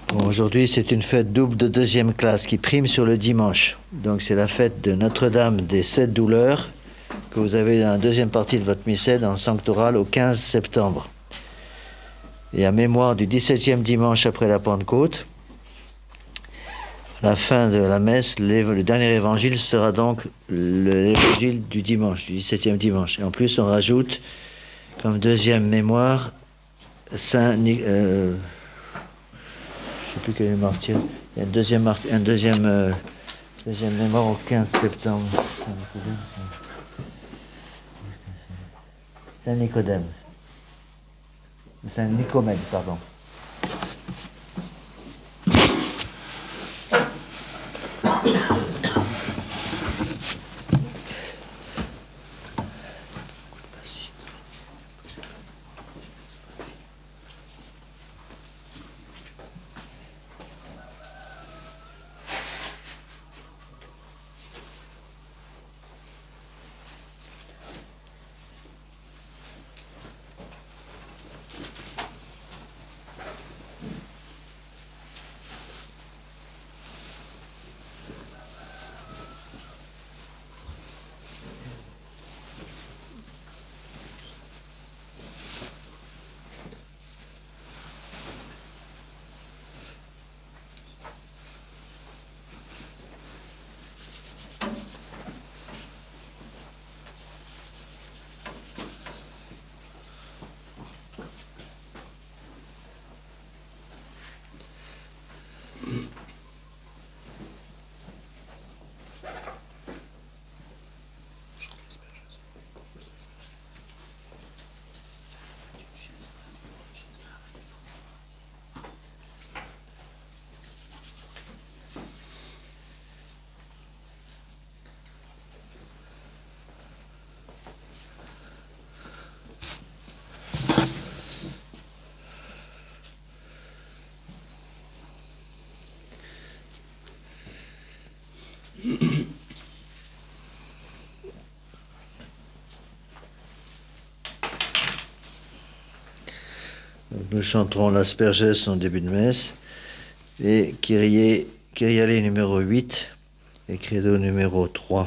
Bon, aujourd'hui, c'est une fête double de deuxième classe qui prime sur le dimanche. Donc, c'est la fête de Notre-Dame des Sept Douleurs que vous avez dans la deuxième partie de votre missel dans le sanctoral au 15 septembre. Et à mémoire du 17e dimanche après la Pentecôte, à la fin de la messe, le dernier évangile sera donc l'évangile du dimanche, du 17e dimanche. Et en plus, on rajoute comme deuxième mémoire Saint je ne sais plus quel est le martyr. Il y a un deuxième mémoire au 15 septembre. Saint Nicodème. Saint Nicomède, pardon. Nous chanterons l'Asperges en début de messe et Kyrie numéro 8 et Credo numéro 3.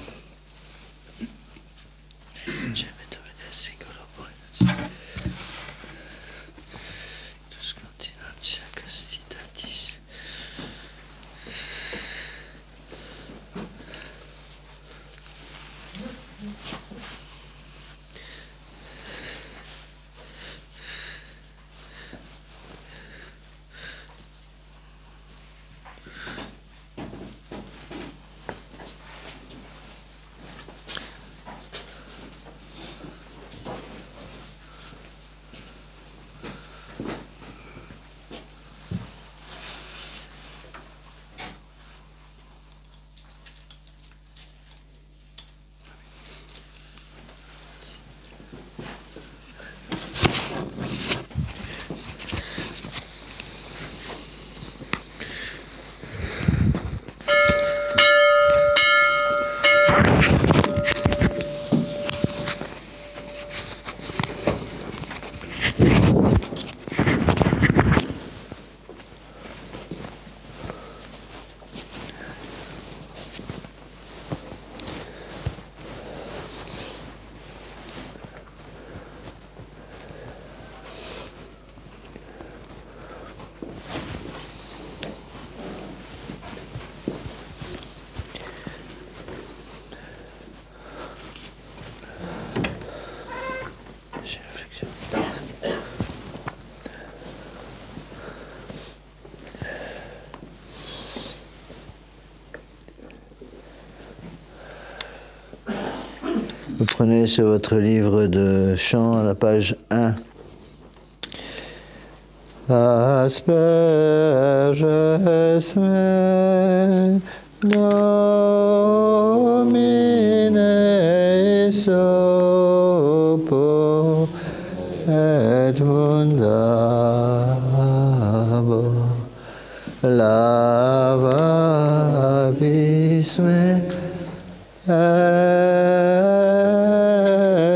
Vous prenez sur votre livre de chant à la page 1. Asperges me Domine sopo et mundabo lavabis me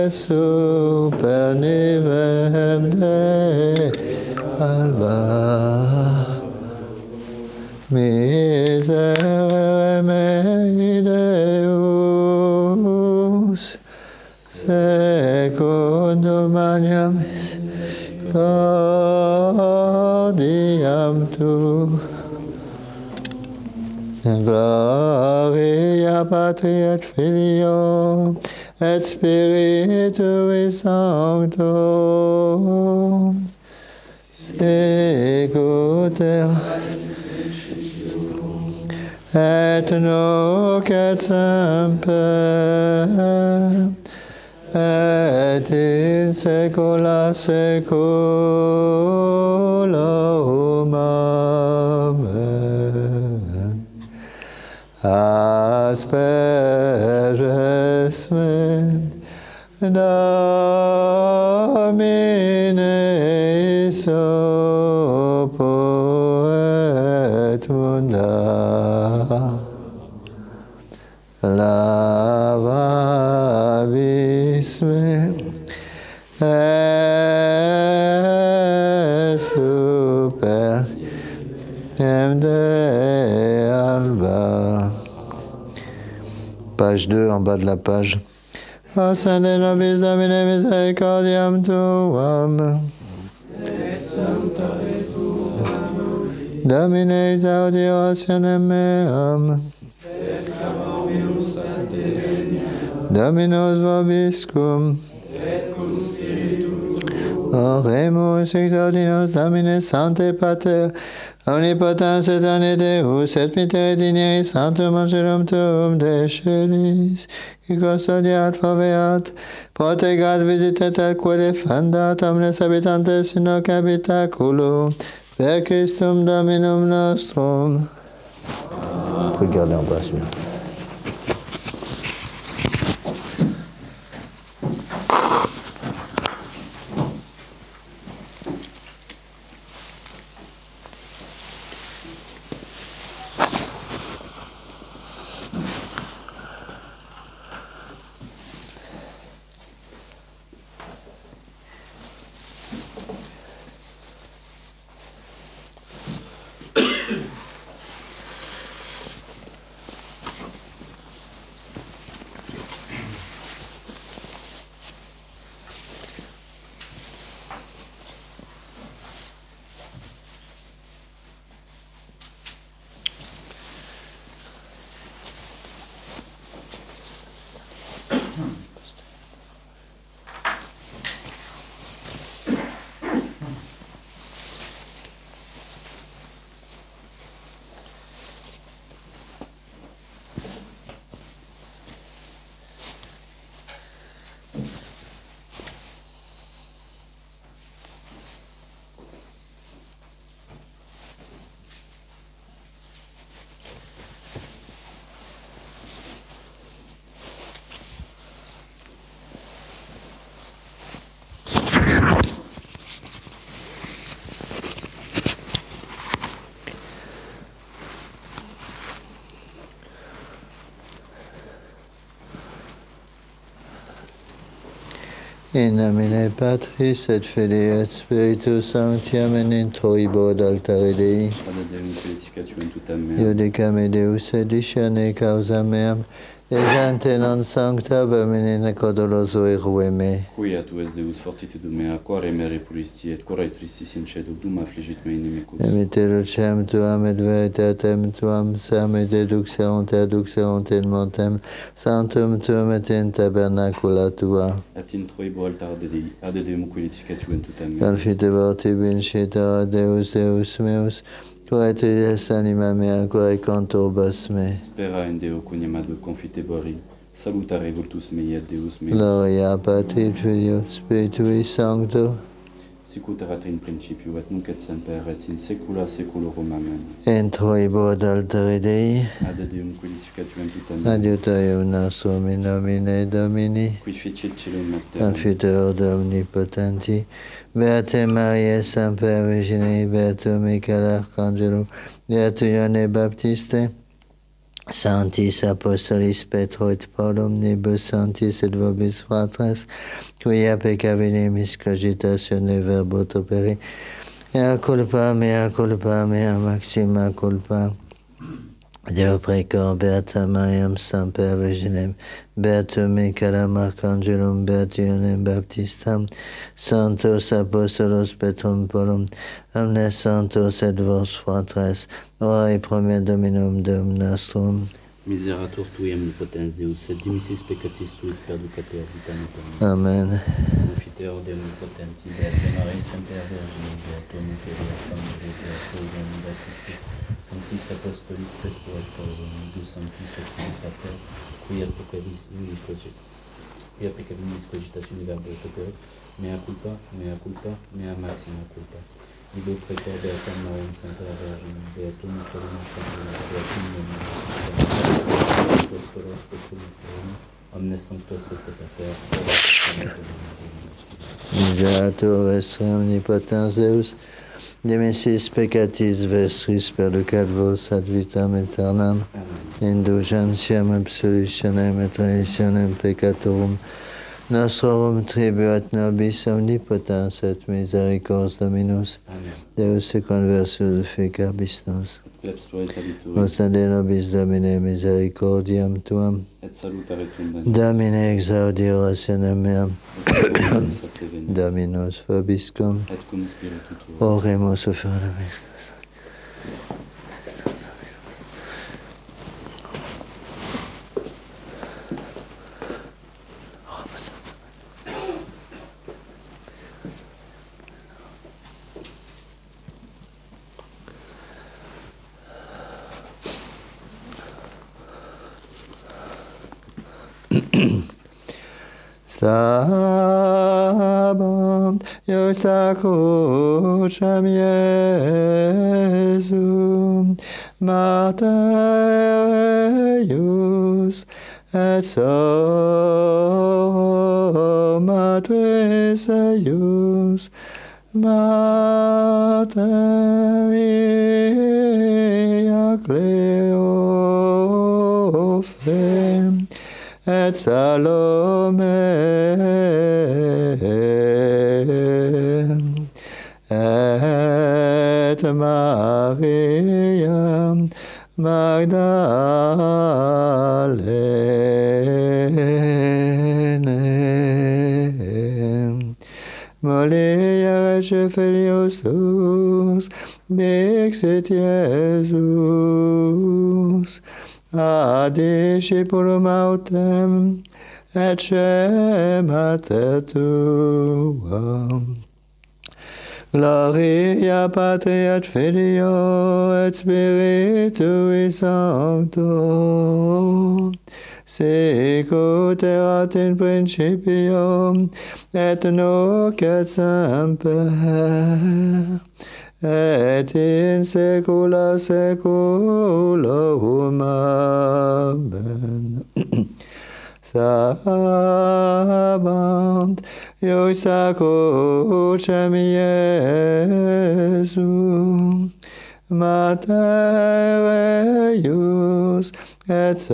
super nivem de alba miserere mei Deus, secundum magnam misericordiam tu. Gloria Patri et Filio et Spiritui Sancto, sicut et nunc et semper et in saecula saeculorum. Amen. Asperges me, Domine sopo et munda, lavabis me, et super de alba. Page 2, en bas de la page. Ascende nobis Domine misericordiam tuam. Domine exaudi orationem meam. Dominus vobiscum. Oremus exaudinos Domine Sancte Pater, omnipotens et Deus, et mitere digneris sanctum angelum tuum de celis, qui custodiat, faveat, protegat, visitet atque defendat omnes habitantes in hoc habitaculo, per Christum Dominum nostrum. Regardez en bas, bien. In nomine Patris et Filii et Spiritus Sancti, amen, in troibo ad altare Dei. Iudicame Deus et discerne causa meam, et gente non sancta abominine codoloso erue me. Quia tu es Deus fortitudo mea, quare mere pulisti et quare tristis in cedo, dum affligit me inimicus. Emite lucem tuam et veritatem tuam, sam et eduxerunt in montem, sanctum tuum et in tabernacula tua. Et in troibo altar de Dei, ad Deum quilificatio in tutam mea. Confite vorti vincita, Deus meus, quae trides anima mea, quae conturbas me. Spera in Deo coniemato confitebori, salutare vultus mei et Deus mei. Gloria Patri et Filio et Spiritui Sancto. Sicut erat in principio, et nunc et semper, et in saecula saeculorum. Amen. In troibo ad altare Dei. Ad Deum quilificatio in tutam mea. Adiutorium nostrum in nomine Domini. Qui fecit celum et terram. Confiteur omnipotenti, Beate Mariae Semper Virgine, Beatum Michael Archangelum, Beatum Ioanne Baptiste, Sanctis Apostolis Petro et Paul, omnibus sanctis et vobis fratres, quia peccabilis cogitatione verbot operi, mea culpa, maxima culpa, Deo precor Beata Mariam Semper Virginem, Beatum Michaelem Archangelum, Beationem Baptistam, Sanctos Apostolos Petrum Polum, omnes santos et vos fratres, ora et premier Dominum Deum nostrum. Miserator tui omnipotens Deus, et dimissis peccatis tuis perducator vitam aeternam. Amen. Confiteor de omnipotenti, Beate Maria Semper Virginem, Beatum Michaelem Archangelum, Baptistam, Sanctis Apostolis Petrum et Paulorum, Deus Sanctis et Pater, qui peccabilis cogitatione verbo et opere, mea culpa, mea maxima culpa. Ido precor Beatam Mariam Semper Virginem, Beatum Michaelem Archangelum, Beatum Apostolos Petrum et Paulorum, omnes sanctos et Pater, Miserator vestre omnipotens Deus, dimissis peccatis vestris perducat vos ad vitam aeternam, indulgentiam absolutionem et remissionem peccatorum, nostrorum tribuat nobis omnipotens et misericors Dominus, Deus et conversus fecabis nos. Osa de nobis Domine misericordiam tuam, Et salutare tuum Domine exaudi orationem meam, Dominus vobiscum, et cum spiritu tuo. oremus offerdamis. Sabam Iosa crucem Iesum Mater eius et soror matris eius Mater ea Cleophem et Salome et Maria Magdalene Molia rege filius tuus dixit Iesus ad discipulum autem et mater tuam. Gloria Patri et Filio et Spiritui Sancto, sicut erat in principio et nunc et semper et in saecula saeculorum. Amen. Sabant Iosa crucem Iesum Mater eius et soror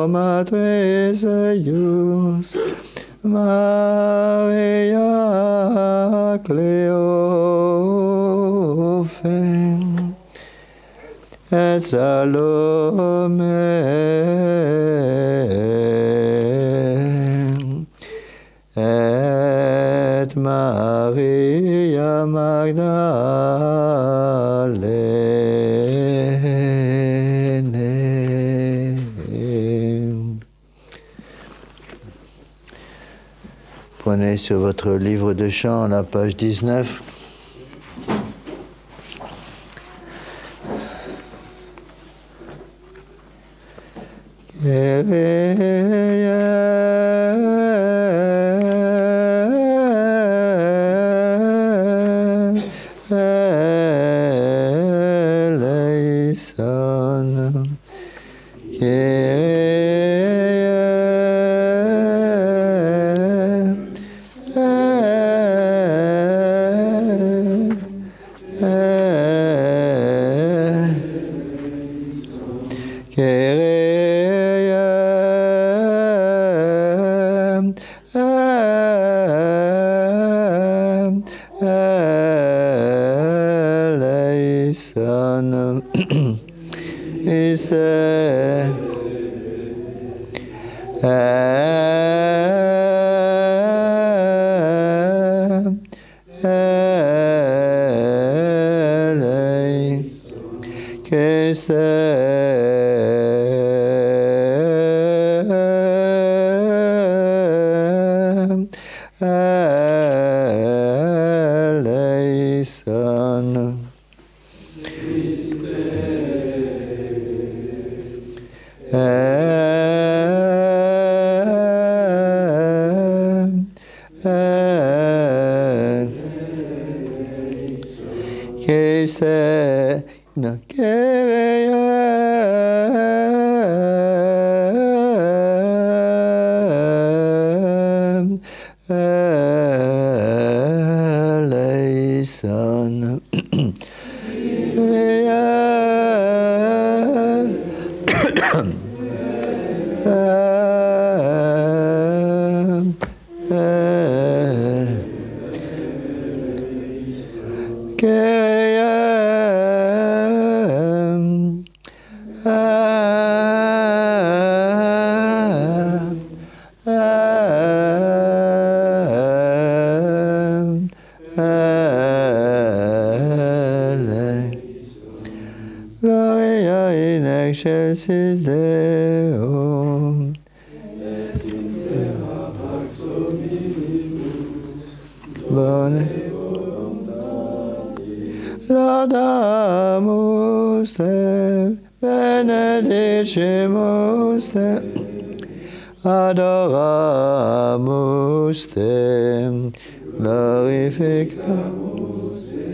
matris eius Maria Cleophem et Salome et Maria Magdalene. Prenez sur votre livre de chant la page 19. Eleison, eleison. Gloria in excelsis Deo. Bone. Laudamus Te, benedicimus Te, adoramus Te, glorificamus Te,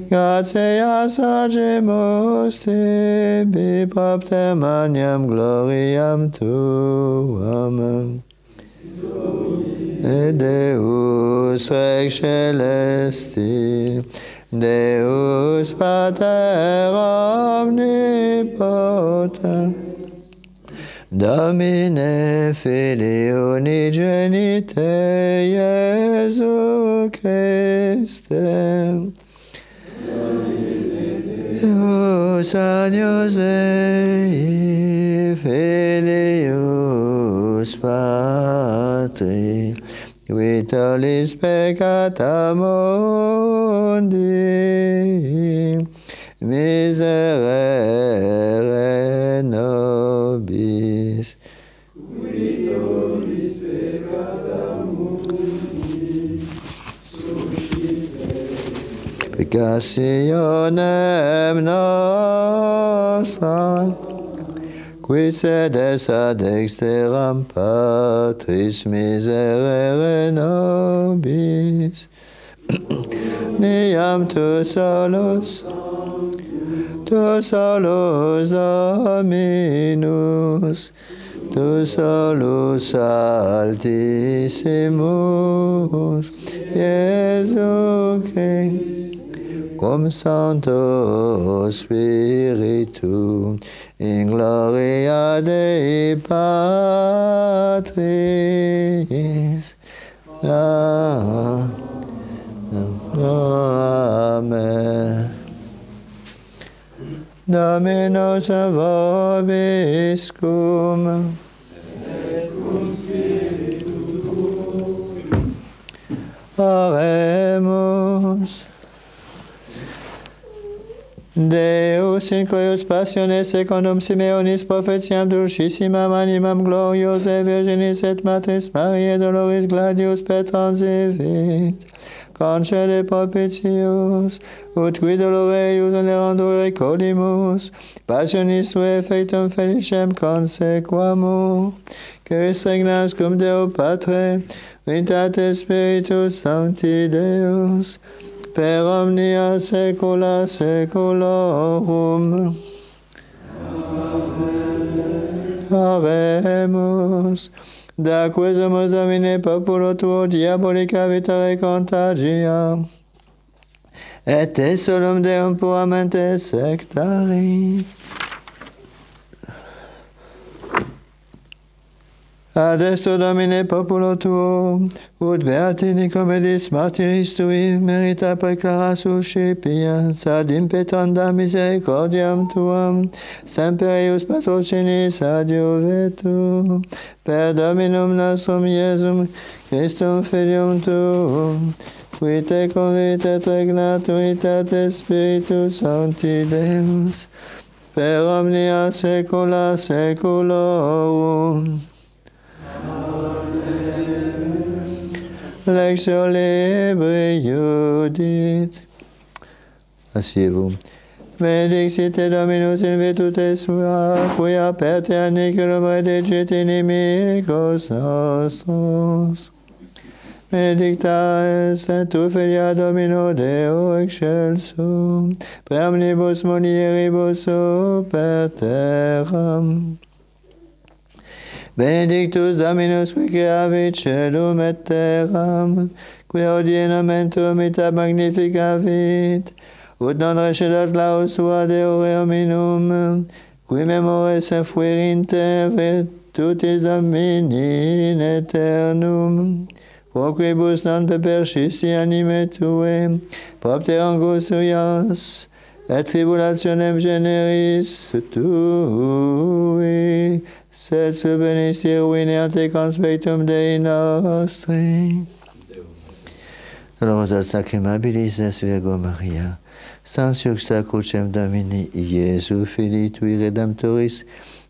gratias agimus Tibi, propter magnam gloriam Tuam. Et Deus Rex Celesti, Deus Pater omnipotent, Domine Filii unigenite Iesu Christe, Deus agnus Dei, Filius Patri, qui tollis peccata mundi, miserere nobis. Qui tollis peccata mundi, suscite peccationem nostram, qui sedes ad dexteram Patris, miserere nobis. Niam tu solus Dominus, tu solus altissimus, Iesu Christ, cum Sancto Spiritu, in gloria Dei Patris. Amen. Dominus vobiscum. Oremus. Deus in cuius passiones secundum Simeonis prophetiam dulcissimam animam gloriose Virginis et Matris Mariae Doloris Gladius Petranzivit, concede propitius, ut qui dolore iudenerando recolimus, passionis tue effectum felicem consequamur, quis regnas cum Deo Patre, Unitate Spiritus Sancti Deus, per omnia saecula saeculorum. Oremus. Da quesumus Domine populo tuo diabolica vitare contagia, et te solum Deum puramente sectari. Adesto Domine populo tuo, ut beatini comedis martyris tui, merita preclara suscipiens, ad impetranda misericordiam tuam, semper eius patrocinis adiuvetur, per Dominum nostrum Iesum Christum Filium tuum, qui te convit et regnat unitate Spiritus Sancti Deus, per omnia saecula saeculorum. Lectio Libri Iudit. Asseyez-vous. Benedicite Dominus in virtute sua, quia per te aniculum redigit inimicos nostros. Benedicta es tu filia Domino Deo excelsum, pre omnibus mulieribus super terram. Benedictus Dominus qui creavit celum et terram, qui ordinam mentum ita magnificavit, ut non recedat laus tua Deo reominum, qui memores fuerinte virtutis Domini in aeternum, quoquibus non pepercissi anime tue, propter angustias, et tribulationem generis tui, sed subvenisti ruineante conspectum Dei nostri. Dolorosa lacrimabilis es Virgo Maria, sans juxta crucem Domini, Iesu Filii tui Redemptoris,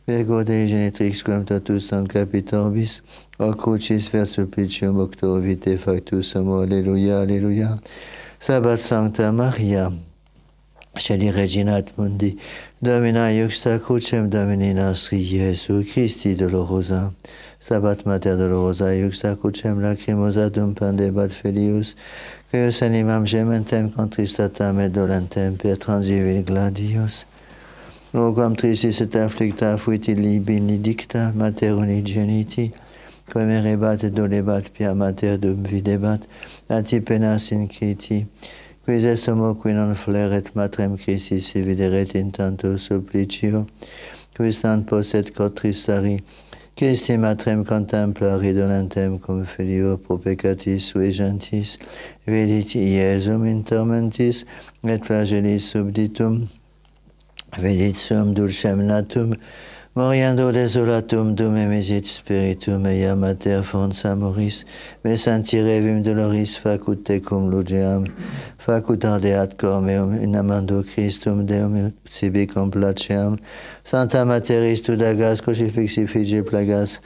Virgo Dei genitrix quem totus non capitorbis, o crucis ver supplicium octor vitae factus homo, Alleluia, Alleluia. Sabbat Sancta Maria, Celi Regina et Mundi, Domina iuxta crucem Domini nostri Iesu Christi dolorosa. Sabbat Mater dolorosa iuxta crucem lacrimosa dum pendebat filius, queus animam gementem contristatam et dolentem per transivil gladius. Loquam tristis et afflicta fuit illi benedicta mater unigeniti, quem erebat et dolebat pia mater dum videbat, ati penas inciti, quis est homo qui non fleret matrem Christis videret in tanto supplicio, quis non posset cor tristari, Christi matrem contempla ridolentem cum filio pro peccatis sui gentis, vidit Iesum in tormentis, et flagellis subditum, vidit sum dulcem natum, moriendo desolatum dum emisit spiritum ea mater fons amoris, me sentire vim doloris facut tecum lugeam, facut ardeat cor meum in amando Christum Deum sibi complaceam, Santa Materis tu dagas crucifixi figi plagas,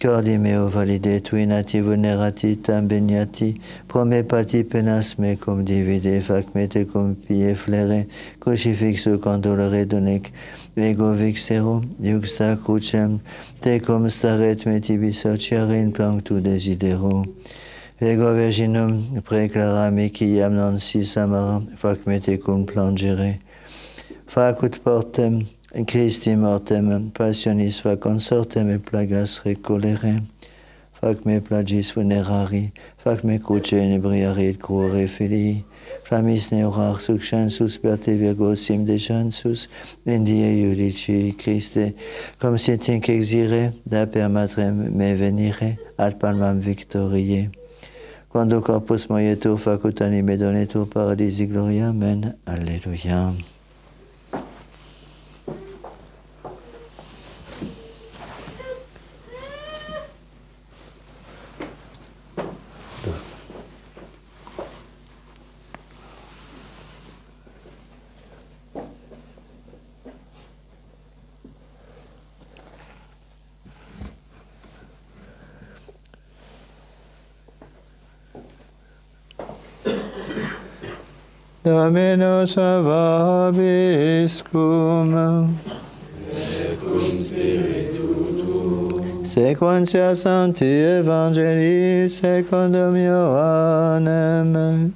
cordi meo valide tui nati venerati tam beniati, pro me pati penas me cum divide, fac me te cum pie flere, crucifixu condolere donec, ego vixero, iuxta crucem, te cum staret me tibi sociare in planctu desidero. Ego virginum preclarami quiam non sis amara, fac me te cum plangere. Facut portem, Christi mortem, passionis fac consortem et plagas recolere. Fac me plagis funerari, fac me cruce inebriare et cruore filii. Flammis neorar succensus per te Virgo sim decensus, in die iudici Christe, cum sit inc exire, da per matrem me venire, ad palmam victoriae. Quando corpus moietur facut anime donetur paradisi gloria, amen, alleluia. Dominus vobiscum. Et cum spiritu tuo. Sequentia Sancti Evangelii secundum Ioannem.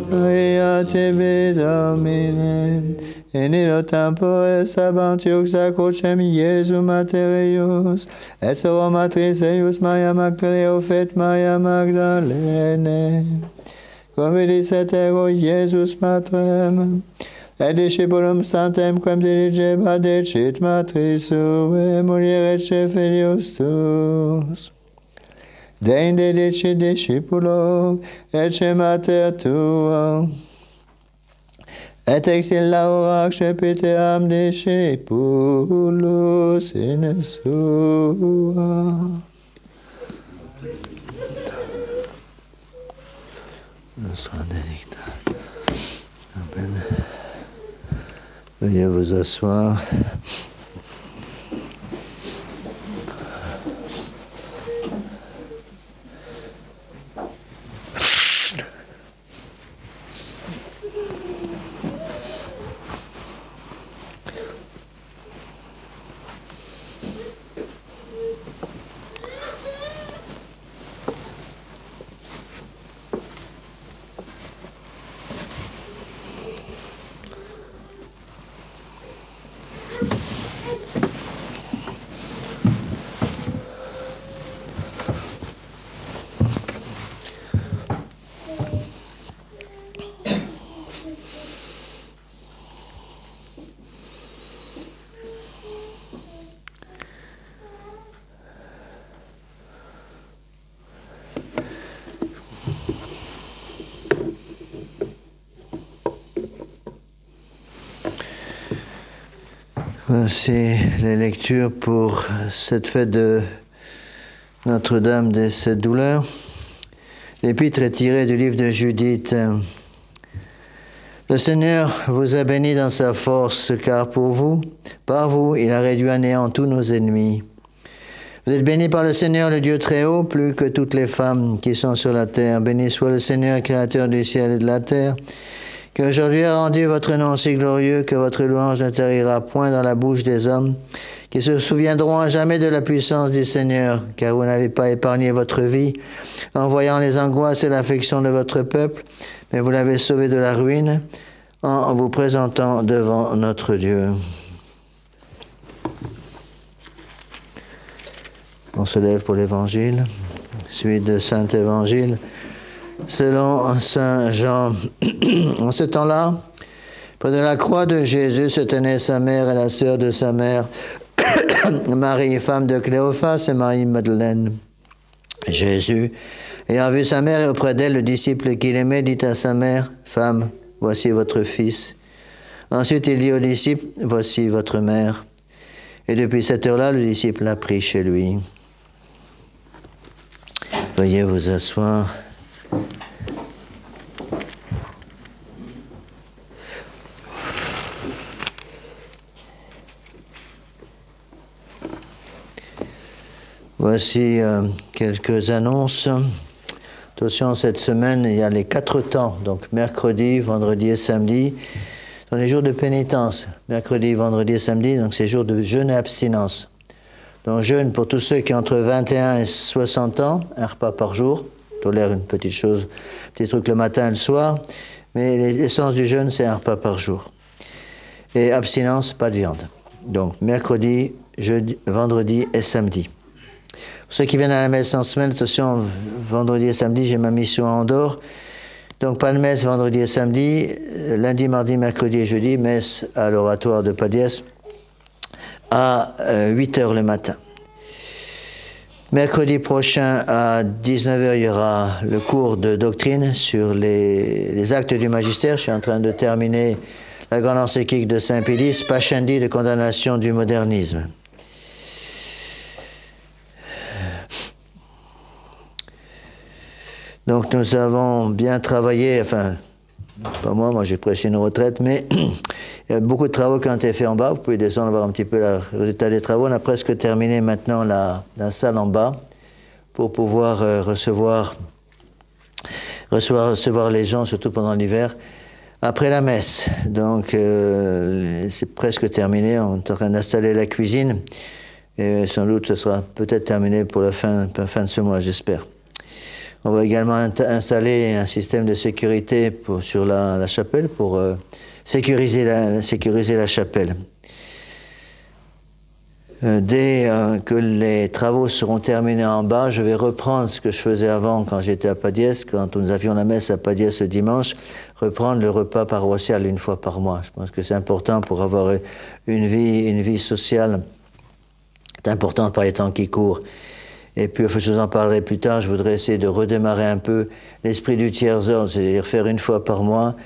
Gloria tibi Domine. In illo tempore sabant iuxta crucem Iesu materius, et soro matris eius Maria Magdaleo fet Maria Magdalene. Cum vidis et ego Iesus matrem, et discipulam stantem quem dirigebit decit matris suae mulieret filius tuus. Deinde decit discipulo, ecce mater tua. Et ex illa orac cepiteam discipulus in sua. Nostra benedicta. Amen. Veuillez vous asseoir. Voici les lectures pour cette fête de Notre-Dame des Sept Douleurs. L'épître est tirée du livre de Judith. Le Seigneur vous a béni dans sa force, car par vous, il a réduit à néant tous nos ennemis. Vous êtes bénis par le Seigneur, le Dieu très haut, plus que toutes les femmes qui sont sur la terre. Béni soit le Seigneur, créateur du ciel et de la terre, qui aujourd'hui a rendu votre nom si glorieux que votre louange ne tarira point dans la bouche des hommes, qui se souviendront à jamais de la puissance du Seigneur, car vous n'avez pas épargné votre vie en voyant les angoisses et l'affliction de votre peuple, mais vous l'avez sauvé de la ruine en vous présentant devant notre Dieu. On se lève pour l'Évangile, suite de Saint-Évangile, selon Saint Jean. En ce temps-là, près de la croix de Jésus se tenaient sa mère et la sœur de sa mère, Marie, femme de Cléophas, et Marie-Madeleine. Jésus, ayant vu sa mère et auprès d'elle le disciple qu'il aimait, dit à sa mère, « Femme, voici votre fils. » Ensuite il dit au disciple, « Voici votre mère. » Et depuis cette heure-là, le disciple l'a pris chez lui. Veuillez vous asseoir. Voici quelques annonces. Attention, cette semaine, il y a les 4 temps, donc mercredi, vendredi et samedi, sont les jours de pénitence. Mercredi, vendredi et samedi, donc c'est jours de jeûne et abstinence. Donc jeûne pour tous ceux qui ont entre 21 et 60 ans, un repas par jour, tolère une petite chose, un petit truc le matin et le soir, mais l'essence du jeûne, c'est un repas par jour. Et abstinence, pas de viande. Donc mercredi, jeudi, vendredi et samedi. Pour ceux qui viennent à la messe en semaine, attention, vendredi et samedi, j'ai ma mission à Andorre. Donc pas de messe vendredi et samedi, lundi, mardi, mercredi et jeudi, messe à l'oratoire de Padiès à 8h le matin. Mercredi prochain à 19h, il y aura le cours de doctrine sur les actes du magistère. Je suis en train de terminer la grande encyclique de Saint-Pédis, Pascendi de condamnation du modernisme. Donc nous avons bien travaillé, enfin, pas moi j'ai prêché une retraite, mais il y a beaucoup de travaux qui ont été faits en bas. Vous pouvez descendre voir un petit peu le résultat des travaux. On a presque terminé maintenant la salle en bas pour pouvoir recevoir les gens, surtout pendant l'hiver, après la messe. Donc c'est presque terminé. On est en train d'installer la cuisine et sans doute ce sera peut-être terminé pour la fin de ce mois, j'espère. On va également installer un système de sécurité sur la chapelle pour sécuriser la chapelle. Dès que les travaux seront terminés en bas, je vais reprendre ce que je faisais avant quand j'étais à Padiès, quand nous avions la messe à Padiès le dimanche, reprendre le repas paroissial une fois par mois. Je pense que c'est important pour avoir une vie sociale. C'est important par les temps qui courent. Et puis, je vous en parlerai plus tard, je voudrais essayer de redémarrer un peu l'esprit du tiers-ordre, c'est-à-dire faire une fois par mois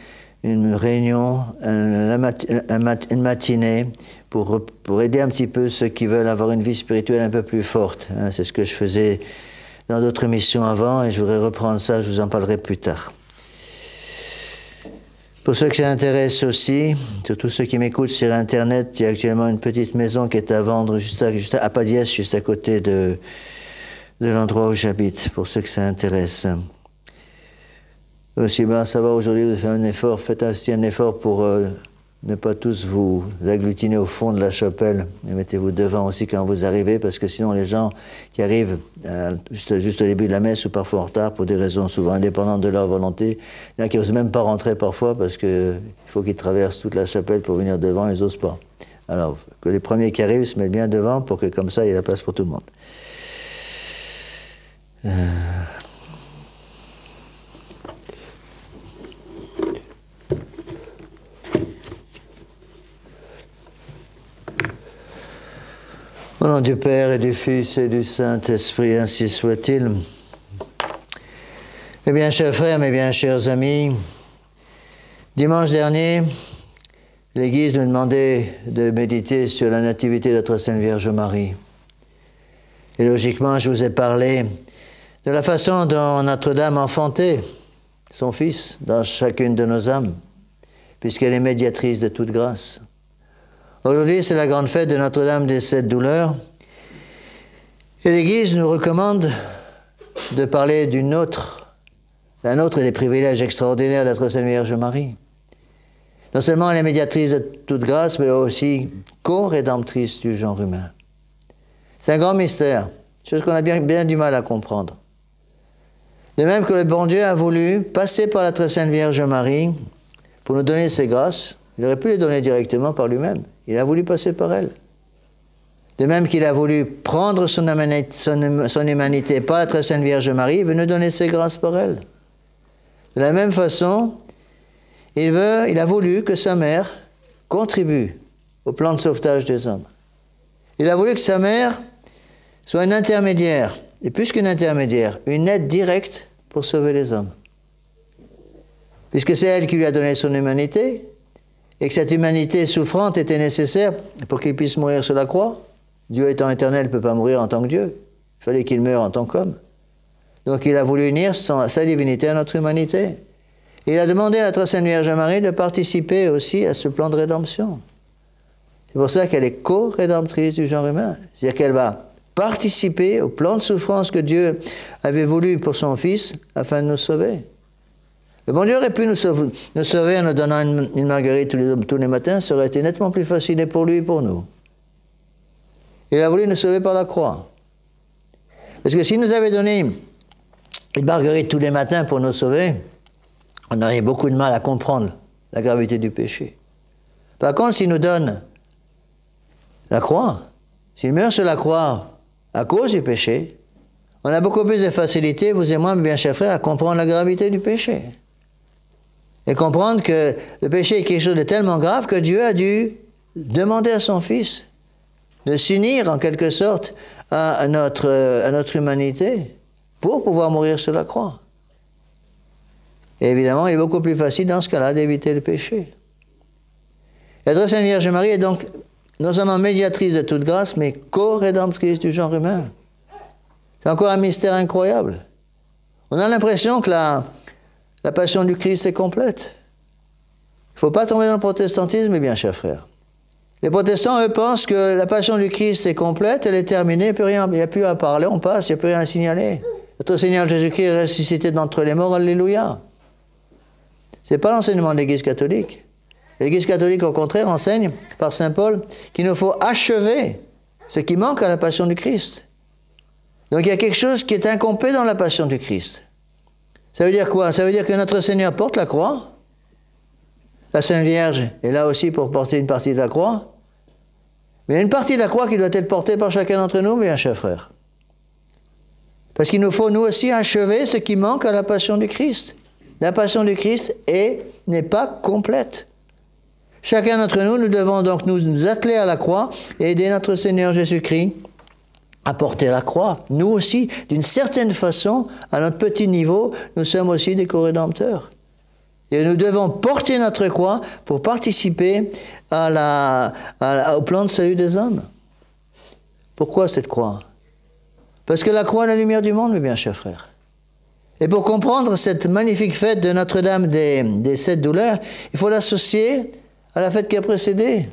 une réunion, une matinée, pour aider un petit peu ceux qui veulent avoir une vie spirituelle un peu plus forte. Hein, c'est ce que je faisais dans d'autres missions avant et je voudrais reprendre ça, je vous en parlerai plus tard. Pour ceux qui s'intéressent aussi, surtout ceux qui m'écoutent sur Internet, il y a actuellement une petite maison qui est à vendre juste à Padiès, juste à côté de l'endroit où j'habite, pour ceux que ça intéresse. Aussi bien savoir aujourd'hui, vous faites un effort, faites aussi un effort pour ne pas tous vous agglutiner au fond de la chapelle et mettez-vous devant aussi quand vous arrivez, parce que sinon les gens qui arrivent juste au début de la messe ou parfois en retard pour des raisons souvent indépendantes de leur volonté, il y en a qui n'osent même pas rentrer parfois parce qu'il faut qu'ils traversent toute la chapelle pour venir devant, ils n'osent pas. Alors que les premiers qui arrivent se mettent bien devant pour que comme ça il y ait la place pour tout le monde. Au nom du Père et du Fils et du Saint-Esprit, ainsi soit-il. Eh bien, chers frères, mes bien chers amis, dimanche dernier, l'Église nous demandait de méditer sur la nativité de notre Sainte Vierge Marie. Et logiquement, je vous ai parlé de la façon dont Notre-Dame enfantait son Fils dans chacune de nos âmes, puisqu'elle est médiatrice de toute grâce. Aujourd'hui, c'est la grande fête de Notre-Dame des Sept Douleurs. Et l'Église nous recommande de parler d'un autre des privilèges extraordinaires de notre Sainte Vierge Marie. Non seulement elle est médiatrice de toute grâce, mais aussi co-rédemptrice du genre humain. C'est un grand mystère, chose qu'on a bien du mal à comprendre. De même que le bon Dieu a voulu passer par la très Sainte Vierge Marie pour nous donner ses grâces, il aurait pu les donner directement par lui-même. Il a voulu passer par elle. De même qu'il a voulu prendre son humanité par la très Sainte Vierge Marie, il veut nous donner ses grâces par elle. De la même façon, il a voulu que sa mère contribue au plan de sauvetage des hommes. Il a voulu que sa mère soit une intermédiaire, et plus qu'une intermédiaire, une aide directe pour sauver les hommes. Puisque c'est elle qui lui a donné son humanité, et que cette humanité souffrante était nécessaire pour qu'il puisse mourir sur la croix. Dieu étant éternel ne peut pas mourir en tant que Dieu. Il fallait qu'il meure en tant qu'homme. Donc il a voulu unir sa divinité à notre humanité. Et il a demandé à la très Sainte Vierge Marie de participer aussi à ce plan de rédemption. C'est pour ça qu'elle est co-rédemptrice du genre humain. C'est-à-dire qu'elle va participer au plan de souffrance que Dieu avait voulu pour son Fils afin de nous sauver. Le bon Dieu aurait pu nous sauver en nous donnant une marguerite tous les matins, ça aurait été nettement plus facile et pour lui et pour nous. Il a voulu nous sauver par la croix. Parce que s'il nous avait donné une marguerite tous les matins pour nous sauver, on aurait beaucoup de mal à comprendre la gravité du péché. Par contre, s'il nous donne la croix, s'il meurt sur la croix à cause du péché, on a beaucoup plus de facilité, vous et moi, mes bien chers frères, à comprendre la gravité du péché. Et comprendre que le péché est quelque chose de tellement grave que Dieu a dû demander à son Fils de s'unir en quelque sorte à notre humanité pour pouvoir mourir sur la croix. Et évidemment, il est beaucoup plus facile dans ce cas-là d'éviter le péché. La très Sainte Vierge Marie est donc non seulement médiatrice de toute grâce, mais co-rédemptrice du genre humain. C'est encore un mystère incroyable. On a l'impression que la passion du Christ est complète. Il ne faut pas tomber dans le protestantisme, mes bien chers frères. Les protestants, eux, pensent que la passion du Christ est complète, elle est terminée, il n'y a plus à parler, on passe, il n'y a plus rien à signaler. Notre Seigneur Jésus-Christ est ressuscité d'entre les morts, alléluia. Ce n'est pas l'enseignement de l'Église catholique. L'Église catholique, au contraire, enseigne par saint Paul qu'il nous faut achever ce qui manque à la passion du Christ. Donc il y a quelque chose qui est incomplet dans la passion du Christ. Ça veut dire quoi? Ça veut dire que notre Seigneur porte la croix. La Sainte Vierge est là aussi pour porter une partie de la croix. Mais il y a une partie de la croix qui doit être portée par chacun d'entre nous, bien chers frères. Parce qu'il nous faut, nous aussi, achever ce qui manque à la passion du Christ. La passion du Christ n'est pas complète. Chacun d'entre nous, nous devons donc nous atteler à la croix et aider notre Seigneur Jésus-Christ à porter la croix. Nous aussi, d'une certaine façon, à notre petit niveau, nous sommes aussi des co-rédempteurs. Et nous devons porter notre croix pour participer au plan de salut des hommes. Pourquoi cette croix? Parce que la croix est la lumière du monde, mes bien chers frères. Et pour comprendre cette magnifique fête de Notre-Dame des 7 douleurs, il faut l'associer à la fête qui a précédé.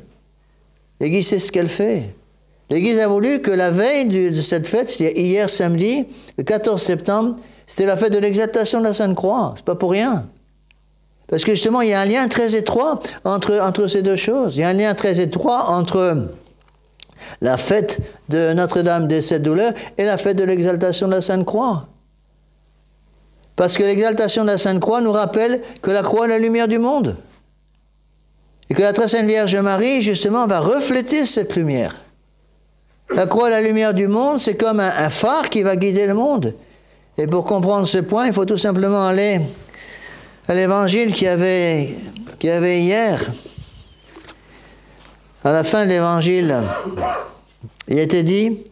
L'Église sait ce qu'elle fait. L'Église a voulu que la veille de cette fête, c'est-à-dire hier samedi, le 14 septembre, c'était la fête de l'exaltation de la Sainte Croix. C'est pas pour rien. Parce que justement, il y a un lien très étroit entre ces deux choses. Il y a un lien très étroit entre la fête de Notre-Dame des 7 douleurs et la fête de l'exaltation de la Sainte Croix. Parce que l'exaltation de la Sainte Croix nous rappelle que la croix est la lumière du monde. Et que la très sainte Vierge Marie, justement, va refléter cette lumière. La croix est la lumière du monde, c'est comme un phare qui va guider le monde. Et pour comprendre ce point, il faut tout simplement aller à l'évangile qu'il y avait hier. À la fin de l'évangile, il était dit,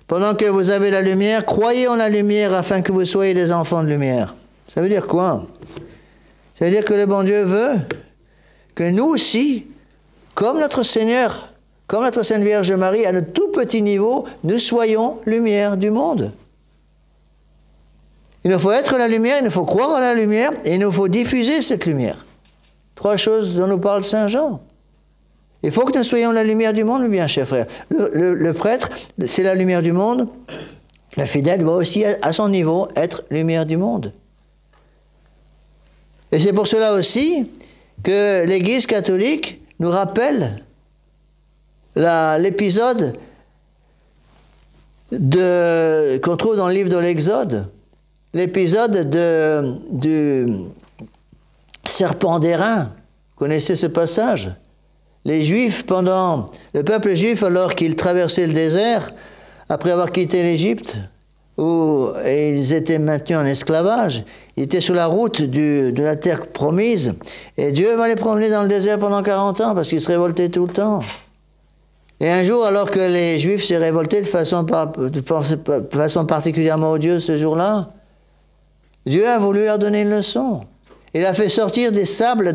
pendant que vous avez la lumière, croyez en la lumière afin que vous soyez des enfants de lumière. Ça veut dire quoi? Ça veut dire que le bon Dieu veut que nous aussi, comme notre Seigneur, comme notre Sainte Vierge Marie, à notre tout petit niveau, nous soyons lumière du monde. Il nous faut être la lumière, il nous faut croire à la lumière, et il nous faut diffuser cette lumière. 3 choses dont nous parle Saint Jean. Il faut que nous soyons la lumière du monde, bien chers frères. Le prêtre, c'est la lumière du monde. Le fidèle doit aussi, à son niveau, être lumière du monde. Et c'est pour cela aussi que l'Église catholique nous rappelle l'épisode qu'on trouve dans le livre de l'Exode, l'épisode du serpent d'airain. Vous connaissez ce passage? Les Juifs, le peuple juif, alors qu'ils traversaient le désert, après avoir quitté l'Égypte, où ils étaient maintenus en esclavage, ils étaient sur la route de la terre promise, et Dieu va les promener dans le désert pendant 40 ans, parce qu'ils se révoltaient tout le temps. Et un jour, alors que les Juifs s'est révoltés de façon particulièrement odieuse ce jour-là, Dieu a voulu leur donner une leçon. Il a fait sortir des sables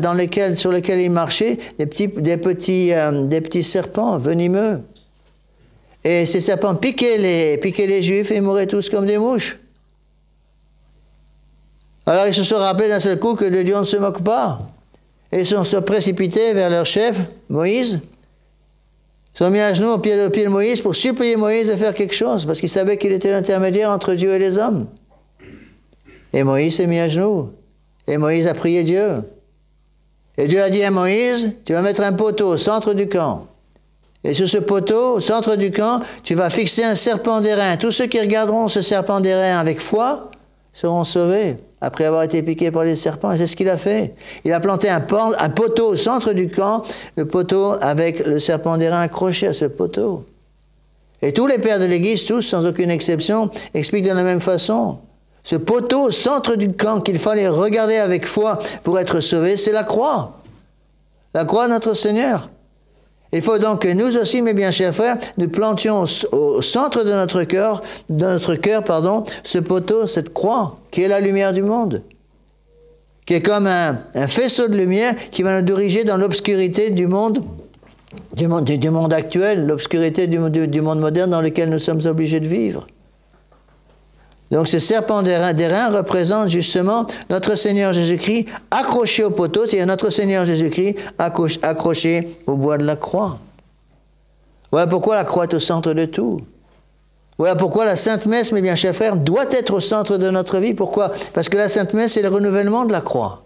sur lesquels ils marchaient, des petits serpents venimeux. Et ces serpents piquaient les Juifs et ils mouraient tous comme des mouches. Alors ils se sont rappelés d'un seul coup que de Dieu on ne se moque pas. Et ils se sont précipités vers leur chef, Moïse. Ils sont mis à genoux au pied de Moïse pour supplier Moïse de faire quelque chose, parce qu'ils savaient qu'il était l'intermédiaire entre Dieu et les hommes. Et Moïse s'est mis à genoux. Et Moïse a prié Dieu. Et Dieu a dit à Moïse, tu vas mettre un poteau au centre du camp. Et sur ce poteau, au centre du camp, tu vas fixer un serpent d'airain. Tous ceux qui regarderont ce serpent d'airain avec foi seront sauvés, après avoir été piqués par les serpents. Et c'est ce qu'il a fait. Il a planté un poteau au centre du camp, le poteau avec le serpent d'airain accroché à ce poteau. Et tous les pères de l'Église, tous, sans aucune exception, expliquent de la même façon. Ce poteau au centre du camp qu'il fallait regarder avec foi pour être sauvé, c'est la croix. La croix de notre Seigneur. Il faut donc que nous aussi, mes bien chers frères, nous plantions au centre de notre cœur, ce poteau, cette croix, qui est la lumière du monde. Qui est comme un faisceau de lumière qui va nous diriger dans l'obscurité du monde actuel, l'obscurité du monde moderne dans lequel nous sommes obligés de vivre. Donc ce serpent d'airain représente justement notre Seigneur Jésus-Christ accroché au poteau, c'est-à-dire notre Seigneur Jésus-Christ accroché au bois de la croix. Voilà pourquoi la croix est au centre de tout. Voilà pourquoi la Sainte Messe, mes bien chers frères, doit être au centre de notre vie. Pourquoi? Parce que la Sainte Messe, c'est le renouvellement de la croix.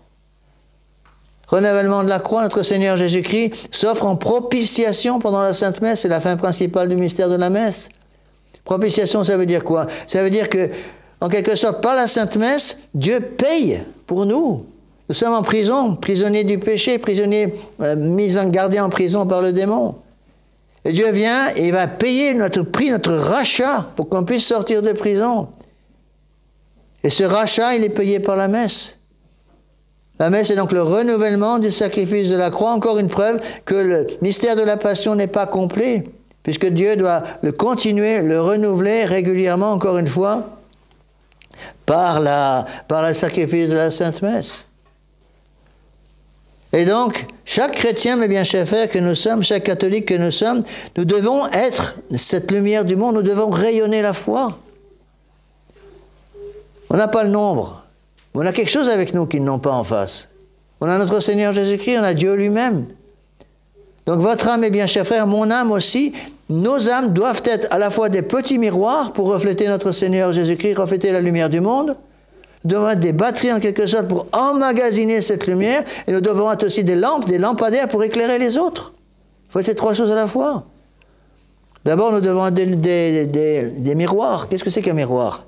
Renouvellement de la croix, notre Seigneur Jésus-Christ s'offre en propitiation pendant la Sainte Messe, c'est la fin principale du mystère de la Messe. Propitiation, ça veut dire quoi? Ça veut dire que, en quelque sorte, par la Sainte Messe, Dieu paye pour nous. Nous sommes en prison, prisonniers du péché, prisonniers gardés en prison par le démon. Et Dieu vient et il va payer notre prix, notre rachat, pour qu'on puisse sortir de prison. Et ce rachat, il est payé par la messe. La messe est donc le renouvellement du sacrifice de la croix, encore une preuve que le mystère de la passion n'est pas complet, puisque Dieu doit le continuer, le renouveler régulièrement, encore une fois, par le sacrifice de la Sainte Messe. Et donc, chaque chrétien, mes bien chers frères, que nous sommes, chaque catholique que nous sommes, nous devons être cette lumière du monde, nous devons rayonner la foi. On n'a pas le nombre, mais on a quelque chose avec nous qu'ils n'ont pas en face. On a notre Seigneur Jésus-Christ, on a Dieu lui-même. Donc votre âme, mes bien chers frères, mon âme aussi, nos âmes doivent être à la fois des petits miroirs pour refléter notre Seigneur Jésus-Christ, refléter la lumière du monde. Nous devons être des batteries en quelque sorte pour emmagasiner cette lumière, et nous devons être aussi des lampes, des lampadaires pour éclairer les autres. Il faut être ces trois choses à la fois. D'abord, nous devons être des miroirs. Qu'est-ce que c'est qu'un miroir?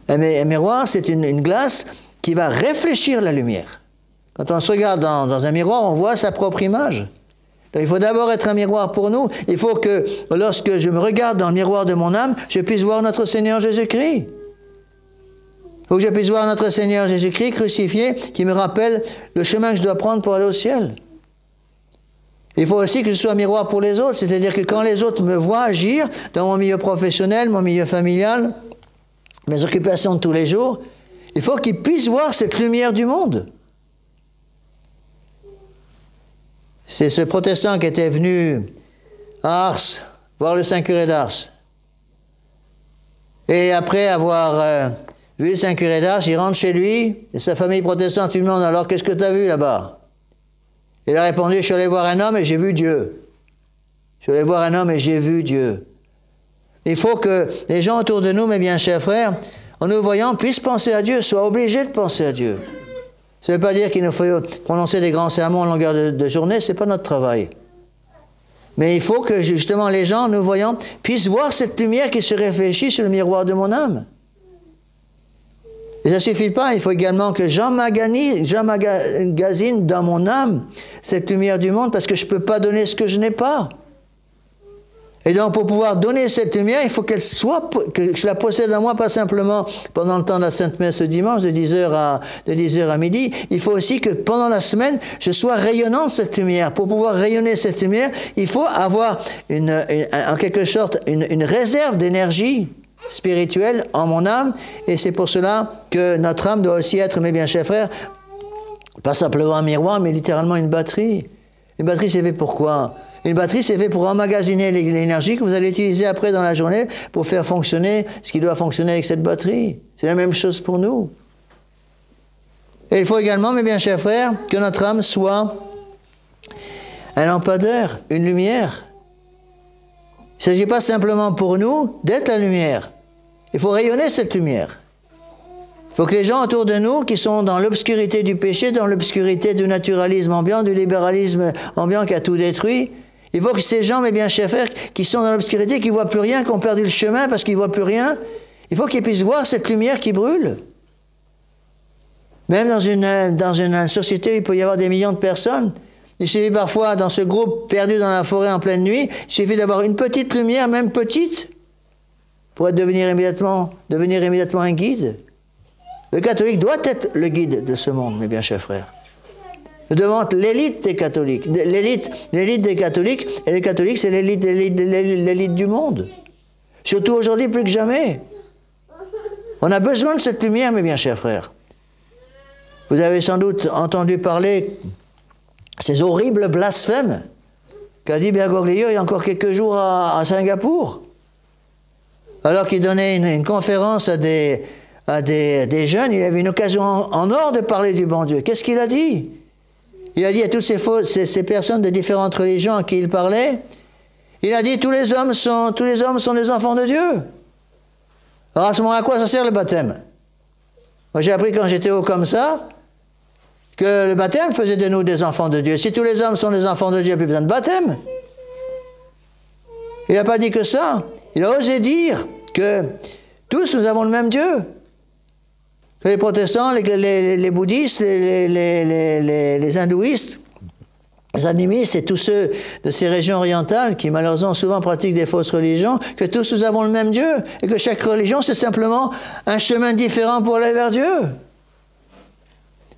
Un miroir, c'est une glace qui va réfléchir la lumière. Quand on se regarde dans un miroir, on voit sa propre image. Donc, il faut d'abord être un miroir pour nous. Il faut que, lorsque je me regarde dans le miroir de mon âme, je puisse voir notre Seigneur Jésus-Christ. Il faut que je puisse voir notre Seigneur Jésus-Christ crucifié, qui me rappelle le chemin que je dois prendre pour aller au ciel. Il faut aussi que je sois un miroir pour les autres, c'est-à-dire que quand les autres me voient agir dans mon milieu professionnel, mon milieu familial, mes occupations de tous les jours, il faut qu'ils puissent voir cette lumière du monde. C'est ce protestant qui était venu à Ars, voir le Saint-Curé d'Ars. Et après avoir vu le Saint-Curé d'Ars, il rentre chez lui, et sa famille protestante lui demande, alors qu'est-ce que tu as vu là-bas? Il a répondu, je suis allé voir un homme et j'ai vu Dieu. Je suis allé voir un homme et j'ai vu Dieu. Il faut que les gens autour de nous, mes bien chers frères, en nous voyant, puissent penser à Dieu, soient obligés de penser à Dieu. Ça ne veut pas dire qu'il nous faut prononcer des grands sermons en longueur de journée, ce n'est pas notre travail. Mais il faut que justement les gens, nous voyant, puissent voir cette lumière qui se réfléchit sur le miroir de mon âme. Et ça ne suffit pas, il faut également que j'emmagasine dans mon âme cette lumière du monde, parce que je ne peux pas donner ce que je n'ai pas. Et donc, pour pouvoir donner cette lumière, il faut qu'elle soit, que je la possède en moi, pas simplement pendant le temps de la Sainte Messe le dimanche, de 10h à midi. Il faut aussi que pendant la semaine, je sois rayonnant de cette lumière. Pour pouvoir rayonner cette lumière, il faut avoir en quelque sorte une réserve d'énergie spirituelle en mon âme. Et c'est pour cela que notre âme doit aussi être, mes bien chers frères, pas simplement un miroir, mais littéralement une batterie. Une batterie, c'est fait pour quoi? Une batterie, c'est fait pour emmagasiner l'énergie que vous allez utiliser après dans la journée pour faire fonctionner ce qui doit fonctionner avec cette batterie. C'est la même chose pour nous. Et il faut également, mes bien chers frères, que notre âme soit un lampadaire, une lumière. Il ne s'agit pas simplement pour nous d'être la lumière. Il faut rayonner cette lumière. Il faut que les gens autour de nous, qui sont dans l'obscurité du péché, dans l'obscurité du naturalisme ambiant, du libéralisme ambiant qui a tout détruit, il faut que ces gens, mes bien chers frères, qui sont dans l'obscurité, qui ne voient plus rien, qui ont perdu le chemin parce qu'ils ne voient plus rien, il faut qu'ils puissent voir cette lumière qui brûle. Même dans une société où il peut y avoir des millions de personnes, il suffit parfois, dans ce groupe perdu dans la forêt en pleine nuit, il suffit d'avoir une petite lumière, même petite, pour devenir immédiatement un guide. Le catholique doit être le guide de ce monde, mes bien chers frères. Nous devons être l'élite des catholiques. L'élite des catholiques, et les catholiques, c'est l'élite du monde. Surtout aujourd'hui, plus que jamais. On a besoin de cette lumière, mes bien chers frères. Vous avez sans doute entendu parler ces horribles blasphèmes qu'a dit Bergoglio il y a encore quelques jours à Singapour. Alors qu'il donnait une conférence à des jeunes, il avait une occasion en or de parler du bon Dieu. Qu'est-ce qu'il a dit? Il a dit à toutes ces personnes de différentes religions à qui il parlait, il a dit tous les hommes sont des enfants de Dieu. Alors à ce moment, à quoi ça sert le baptême? Moi j'ai appris quand j'étais haut comme ça, que le baptême faisait de nous des enfants de Dieu. Si tous les hommes sont des enfants de Dieu, il n'y a plus besoin de baptême. Il n'a pas dit que ça. Il a osé dire que tous nous avons le même Dieu. Que les protestants, les bouddhistes, les hindouistes, Les animistes, c'est tous ceux de ces régions orientales qui malheureusement souvent pratiquent des fausses religions, que tous nous avons le même Dieu, et que chaque religion c'est simplement un chemin différent pour aller vers Dieu.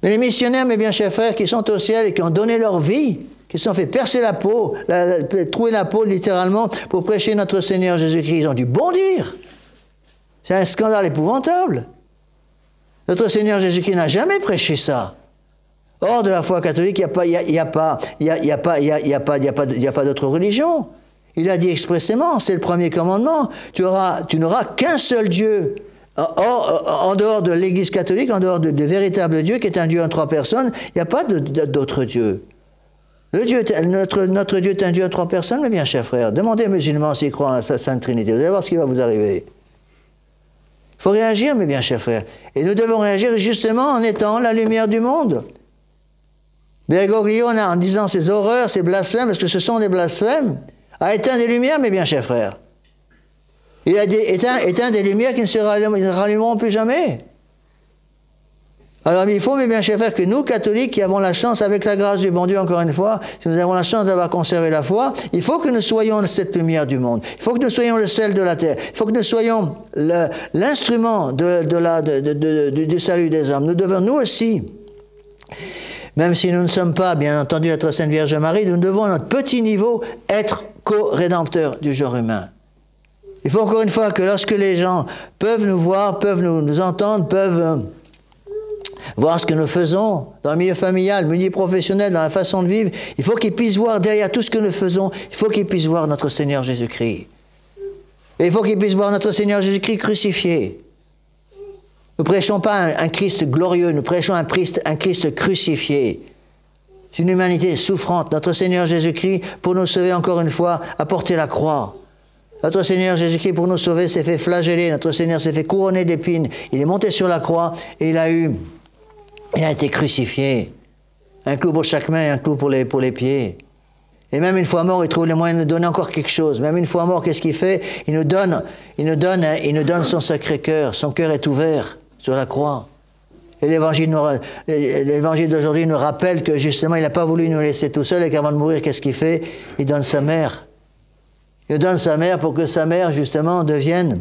Mais les missionnaires, mes bien chers frères, qui sont au ciel et qui ont donné leur vie, qui se sont fait percer la peau, trouer la peau littéralement pour prêcher notre Seigneur Jésus-Christ, ils ont dû bondir. C'est un scandale épouvantable. Notre Seigneur Jésus-Christ n'a jamais prêché ça. Hors de la foi catholique, il n'y a pas d'autre religion. Il a dit expressément, c'est le premier commandement, tu n'auras qu'un seul Dieu. En dehors de l'Église catholique, en dehors de véritable Dieu, qui est un Dieu en 3 personnes, il n'y a pas d'autre Dieu. Notre Dieu est un Dieu en 3 personnes, mes bien chers frères. Demandez aux musulmans s'ils croient en la Sainte Trinité. Vous allez voir ce qui va vous arriver. Il faut réagir, mes bien chers frères. Et nous devons réagir justement en étant la lumière du monde. Bergoglio, en disant ces horreurs, ces blasphèmes, parce que ce sont des blasphèmes, a éteint des lumières, mes bien chers frères. Il a éteint des lumières qui ne se rallumeront plus jamais. Alors il faut, mes bien chers frères, que nous, catholiques, qui avons la chance, avec la grâce du bon Dieu, encore une fois, si nous avons la chance d'avoir conservé la foi, il faut que nous soyons cette lumière du monde. Il faut que nous soyons le sel de la terre. Il faut que nous soyons l'instrument du salut des hommes. Nous devons, nous aussi, même si nous ne sommes pas, bien entendu, notre Sainte Vierge Marie, nous devons, à notre petit niveau, être co-rédempteurs du genre humain. Il faut encore une fois que lorsque les gens peuvent nous voir, peuvent nous entendre, peuvent voir ce que nous faisons dans le milieu familial, le milieu professionnel, dans la façon de vivre, il faut qu'ils puissent voir derrière tout ce que nous faisons, il faut qu'ils puissent voir notre Seigneur Jésus-Christ. Et il faut qu'ils puissent voir notre Seigneur Jésus-Christ crucifié. Nous ne prêchons pas un Christ glorieux, nous prêchons un Christ crucifié. C'est une humanité souffrante. Notre Seigneur Jésus-Christ, pour nous sauver encore une fois, a porté la croix. Notre Seigneur Jésus-Christ, pour nous sauver, s'est fait flageller. Notre Seigneur s'est fait couronner d'épines. Il est monté sur la croix et il a été crucifié. Un clou pour chaque main et un clou pour les pieds. Et même une fois mort, il trouve les moyens de nous donner encore quelque chose. Même une fois mort, qu'est-ce qu'il fait? Il nous donne son sacré cœur. Son cœur est ouvert sur la croix. Et l'évangile d'aujourd'hui nous rappelle que justement, il n'a pas voulu nous laisser tout seuls et qu'avant de mourir, qu'est-ce qu'il fait? Il donne sa mère. Il donne sa mère pour que sa mère, justement, devienne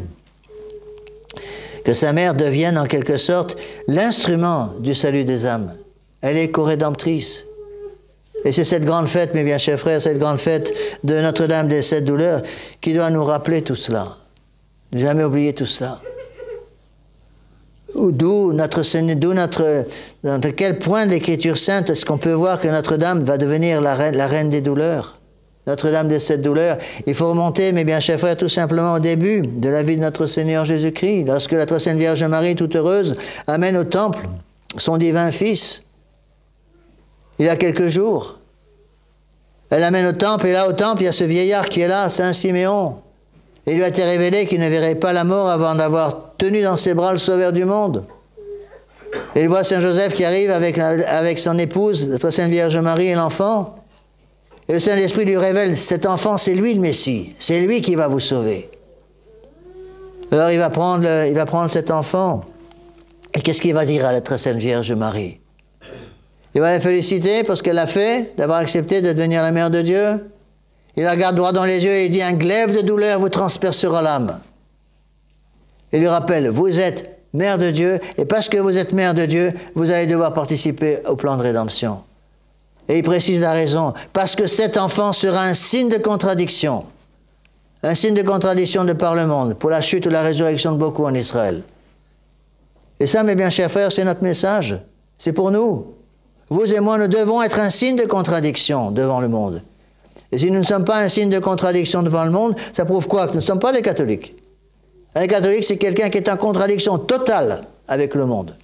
en quelque sorte l'instrument du salut des âmes. Elle est co-rédemptrice. Et c'est cette grande fête, mes bien chers frères, cette grande fête de Notre-Dame des 7 douleurs qui doit nous rappeler tout cela. Ne jamais oublier tout cela. Dans quel point de l'Écriture sainte est-ce qu'on peut voir que Notre-Dame va devenir la reine des douleurs? Notre-Dame des 7 douleurs. Il faut remonter, mes bien chers frères, tout simplement au début de la vie de notre Seigneur Jésus-Christ, lorsque la très sainte Vierge Marie, toute heureuse, amène au temple son divin Fils. Il y a quelques jours. Elle l'amène au temple, et là, au temple, il y a ce vieillard qui est là, Saint Siméon. Et il lui a été révélé qu'il ne verrait pas la mort avant d'avoir tenu dans ses bras le Sauveur du monde. Et il voit Saint Joseph qui arrive avec son épouse, la très sainte Vierge Marie et l'enfant. Et le Saint-Esprit lui révèle, cet enfant, c'est lui le Messie. C'est lui qui va vous sauver. Alors il va prendre cet enfant. Et qu'est-ce qu'il va dire à la très sainte Vierge Marie? Il va la féliciter pour ce qu'elle a fait, d'avoir accepté de devenir la mère de Dieu. Il la regarde droit dans les yeux et il dit, un glaive de douleur vous transpercera l'âme. Il lui rappelle, vous êtes mère de Dieu, et parce que vous êtes mère de Dieu, vous allez devoir participer au plan de rédemption. Et il précise la raison, parce que cet enfant sera un signe de contradiction de par le monde, pour la chute ou la résurrection de beaucoup en Israël. Et ça, mes bien chers frères, c'est notre message. C'est pour nous. Vous et moi, nous devons être un signe de contradiction devant le monde. Et si nous ne sommes pas un signe de contradiction devant le monde, ça prouve quoi? Que nous ne sommes pas des catholiques. Un catholique, c'est quelqu'un qui est en contradiction totale avec le monde.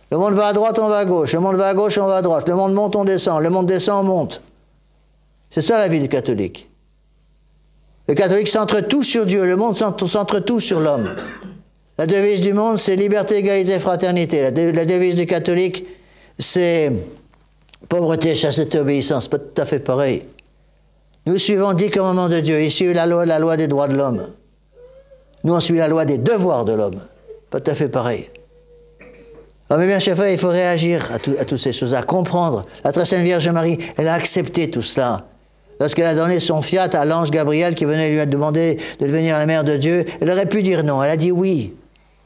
Le monde va à droite, on va à gauche. Le monde va à gauche, on va à droite. Le monde monte, on descend. Le monde descend, on monte. C'est ça la vie du catholique. Le catholique centre tout sur Dieu. Le monde centre tout sur l'homme. La devise du monde, c'est liberté, égalité, fraternité. La devise du catholique, c'est pauvreté, chasteté, obéissance. Pas tout à fait pareil. Nous suivons 10 commandements de Dieu. Il suit la loi des droits de l'homme. Nous, on suit la loi des devoirs de l'homme. Pas tout à fait pareil. Alors, mes bien chers frères, il faut réagir à toutes ces choses, à comprendre. La très sainte Vierge Marie, elle a accepté tout cela. Lorsqu'elle a donné son fiat à l'ange Gabriel qui venait lui demander de devenir la mère de Dieu, elle aurait pu dire non. Elle a dit oui.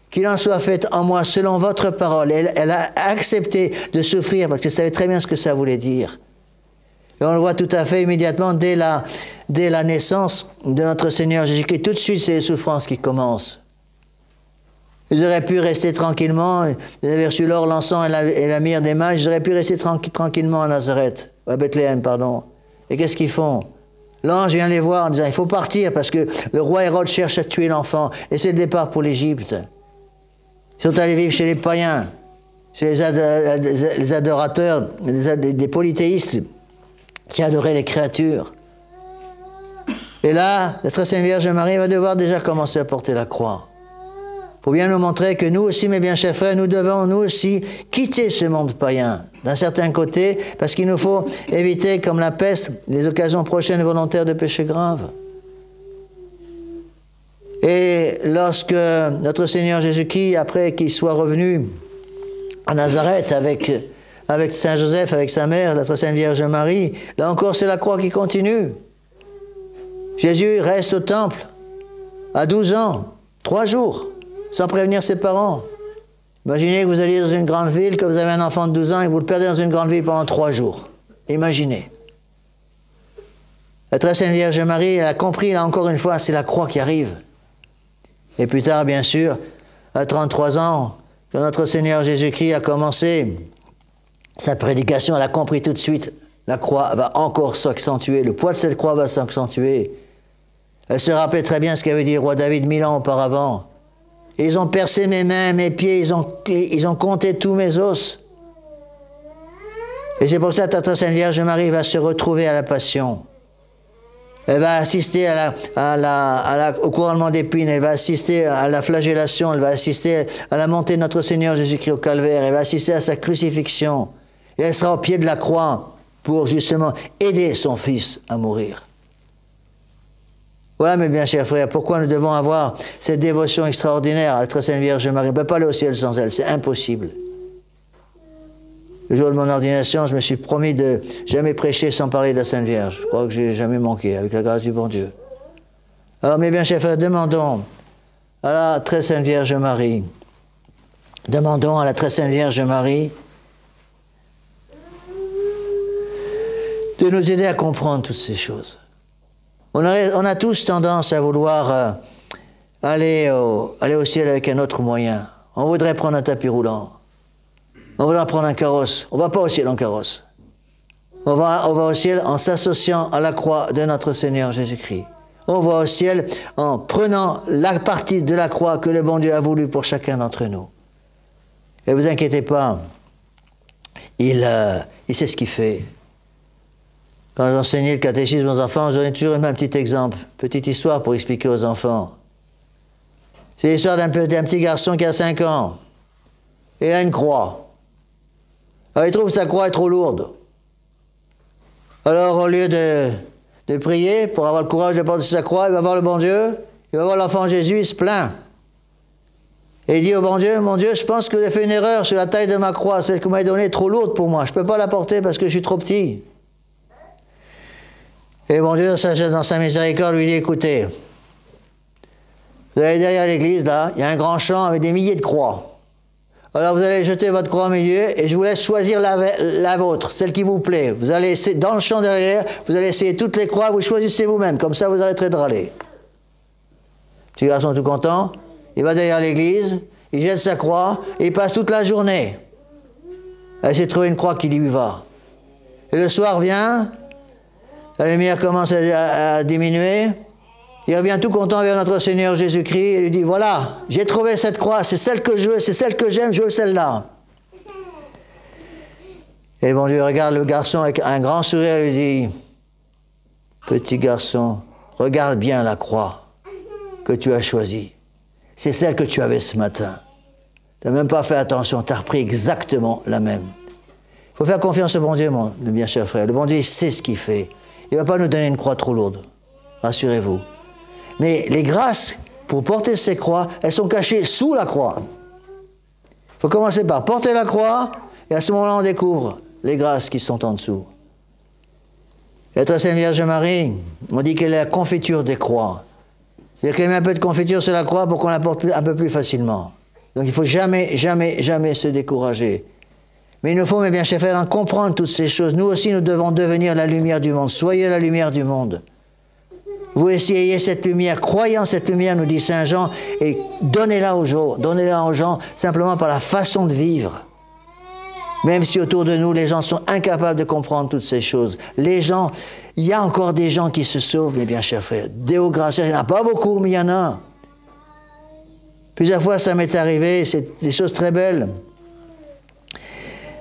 Qu'il en soit fait en moi selon votre parole. Elle a accepté de souffrir parce qu'elle savait très bien ce que ça voulait dire. Et on le voit tout à fait immédiatement dès la naissance de notre Seigneur Jésus-Christ. Tout de suite, c'est les souffrances qui commencent. Ils auraient pu rester tranquillement. Ils avaient reçu l'or, l'encens et la myrrhe des mages. Ils auraient pu rester tranquillement à Nazareth, à Bethléem, pardon. Et qu'est-ce qu'ils font? L'ange vient les voir en disant, il faut partir parce que le roi Hérode cherche à tuer l'enfant. Et c'est le départ pour l'Égypte. Ils sont allés vivre chez les païens, chez les adorateurs, des polythéistes qui adoraient les créatures. Et là, la très sainte Vierge Marie va devoir déjà commencer à porter la croix. Pour bien nous montrer que nous aussi, mes bien chers frères, nous devons nous aussi quitter ce monde païen, d'un certain côté, parce qu'il nous faut éviter, comme la peste, les occasions prochaines volontaires de péché grave. Et lorsque notre Seigneur Jésus-Christ, après qu'il soit revenu à Nazareth avec Saint Joseph, avec sa mère, la très sainte Vierge Marie, là encore c'est la croix qui continue. Jésus reste au temple à 12 ans, 3 jours, sans prévenir ses parents. Imaginez que vous alliez dans une grande ville, que vous avez un enfant de 12 ans et que vous le perdez dans une grande ville pendant 3 jours. Imaginez. La très sainte Vierge Marie, elle a compris, là encore une fois, c'est la croix qui arrive. Et plus tard, bien sûr, à 33 ans, quand notre Seigneur Jésus-Christ a commencé sa prédication, elle a compris tout de suite, la croix va encore s'accentuer, le poids de cette croix va s'accentuer. Elle se rappelait très bien ce qu'avait dit le roi David 1000 ans auparavant. Ils ont percé mes mains, mes pieds, ils ont compté tous mes os. Et c'est pour ça que notre Sainte Vierge Marie va se retrouver à la Passion. Elle va assister au couronnement d'épines, elle va assister à la flagellation, elle va assister à la montée de notre Seigneur Jésus-Christ au calvaire, elle va assister à sa crucifixion. Et elle sera au pied de la croix pour justement aider son Fils à mourir. Voilà, mes bien chers frères, pourquoi nous devons avoir cette dévotion extraordinaire à la très sainte Vierge Marie. On ne peut pas aller au ciel sans elle, c'est impossible. Le jour de mon ordination, je me suis promis de jamais prêcher sans parler de la Sainte Vierge. Je crois que je n'ai jamais manqué, avec la grâce du bon Dieu. Alors, mes bien chers frères, demandons à la très sainte Vierge Marie, demandons à la très sainte Vierge Marie de nous aider à comprendre toutes ces choses. On a tous tendance à vouloir aller au ciel avec un autre moyen. On voudrait prendre un tapis roulant. On voudrait prendre un carrosse. On ne va pas au ciel en carrosse. On va au ciel en s'associant à la croix de notre Seigneur Jésus-Christ. On va au ciel en prenant la partie de la croix que le bon Dieu a voulu pour chacun d'entre nous. Et ne vous inquiétez pas, il sait ce qu'il fait. Quand j'enseignais le catéchisme aux enfants, je donnais toujours un petit exemple, petite histoire pour expliquer aux enfants. C'est l'histoire d'un petit garçon qui a 5 ans. Et il a une croix. Alors il trouve que sa croix est trop lourde. Alors au lieu de prier pour avoir le courage de porter sa croix, il va voir le bon Dieu, il va voir l'enfant Jésus, il se plaint. Et il dit au bon Dieu, mon Dieu, je pense que vous avez fait une erreur sur la taille de ma croix, celle que vous m'avez donnée est trop lourde pour moi, je ne peux pas la porter parce que je suis trop petit. Et bon Dieu, dans sa miséricorde, lui dit, écoutez, vous allez derrière l'église, là, il y a un grand champ avec des milliers de croix. Alors vous allez jeter votre croix au milieu et je vous laisse choisir la vôtre, celle qui vous plaît. Vous allez essayer, dans le champ derrière, vous allez essayer toutes les croix, vous choisissez vous-même, comme ça vous arrêterez de râler. Le petit garçon tout content, il va derrière l'église, il jette sa croix et il passe toute la journée à essayer de trouver une croix qui lui va. Et le soir vient, la lumière commence à diminuer. Il revient tout content vers notre Seigneur Jésus-Christ et lui dit, voilà, j'ai trouvé cette croix, c'est celle que je veux, c'est celle que j'aime, je veux celle-là. Et bon Dieu regarde le garçon avec un grand sourire et lui dit, petit garçon, regarde bien la croix que tu as choisie. C'est celle que tu avais ce matin. Tu n'as même pas fait attention, tu as repris exactement la même. Il faut faire confiance au bon Dieu, mon bien cher frère. Le bon Dieu, il sait ce qu'il fait. Il ne va pas nous donner une croix trop lourde, rassurez-vous. Mais les grâces pour porter ces croix, elles sont cachées sous la croix. Il faut commencer par porter la croix, et à ce moment-là, on découvre les grâces qui sont en dessous. Et la Sainte Vierge Marie, on dit qu'elle est la confiture des croix. C'est-à-dire qu'elle met un peu de confiture sur la croix pour qu'on la porte un peu plus facilement. Donc il ne faut jamais, jamais, jamais se décourager. Mais il nous faut, mes bien chers frères, comprendre toutes ces choses. Nous aussi, nous devons devenir la lumière du monde. Soyez la lumière du monde. Vous essayez cette lumière, croyez en cette lumière, nous dit Saint Jean, et donnez-la aux gens simplement par la façon de vivre. Même si autour de nous, les gens sont incapables de comprendre toutes ces choses. Les gens, il y a encore des gens qui se sauvent, mes bien chers frères. Deo gratias, il n'y en a pas beaucoup, mais il y en a. Plusieurs fois, ça m'est arrivé, c'est des choses très belles.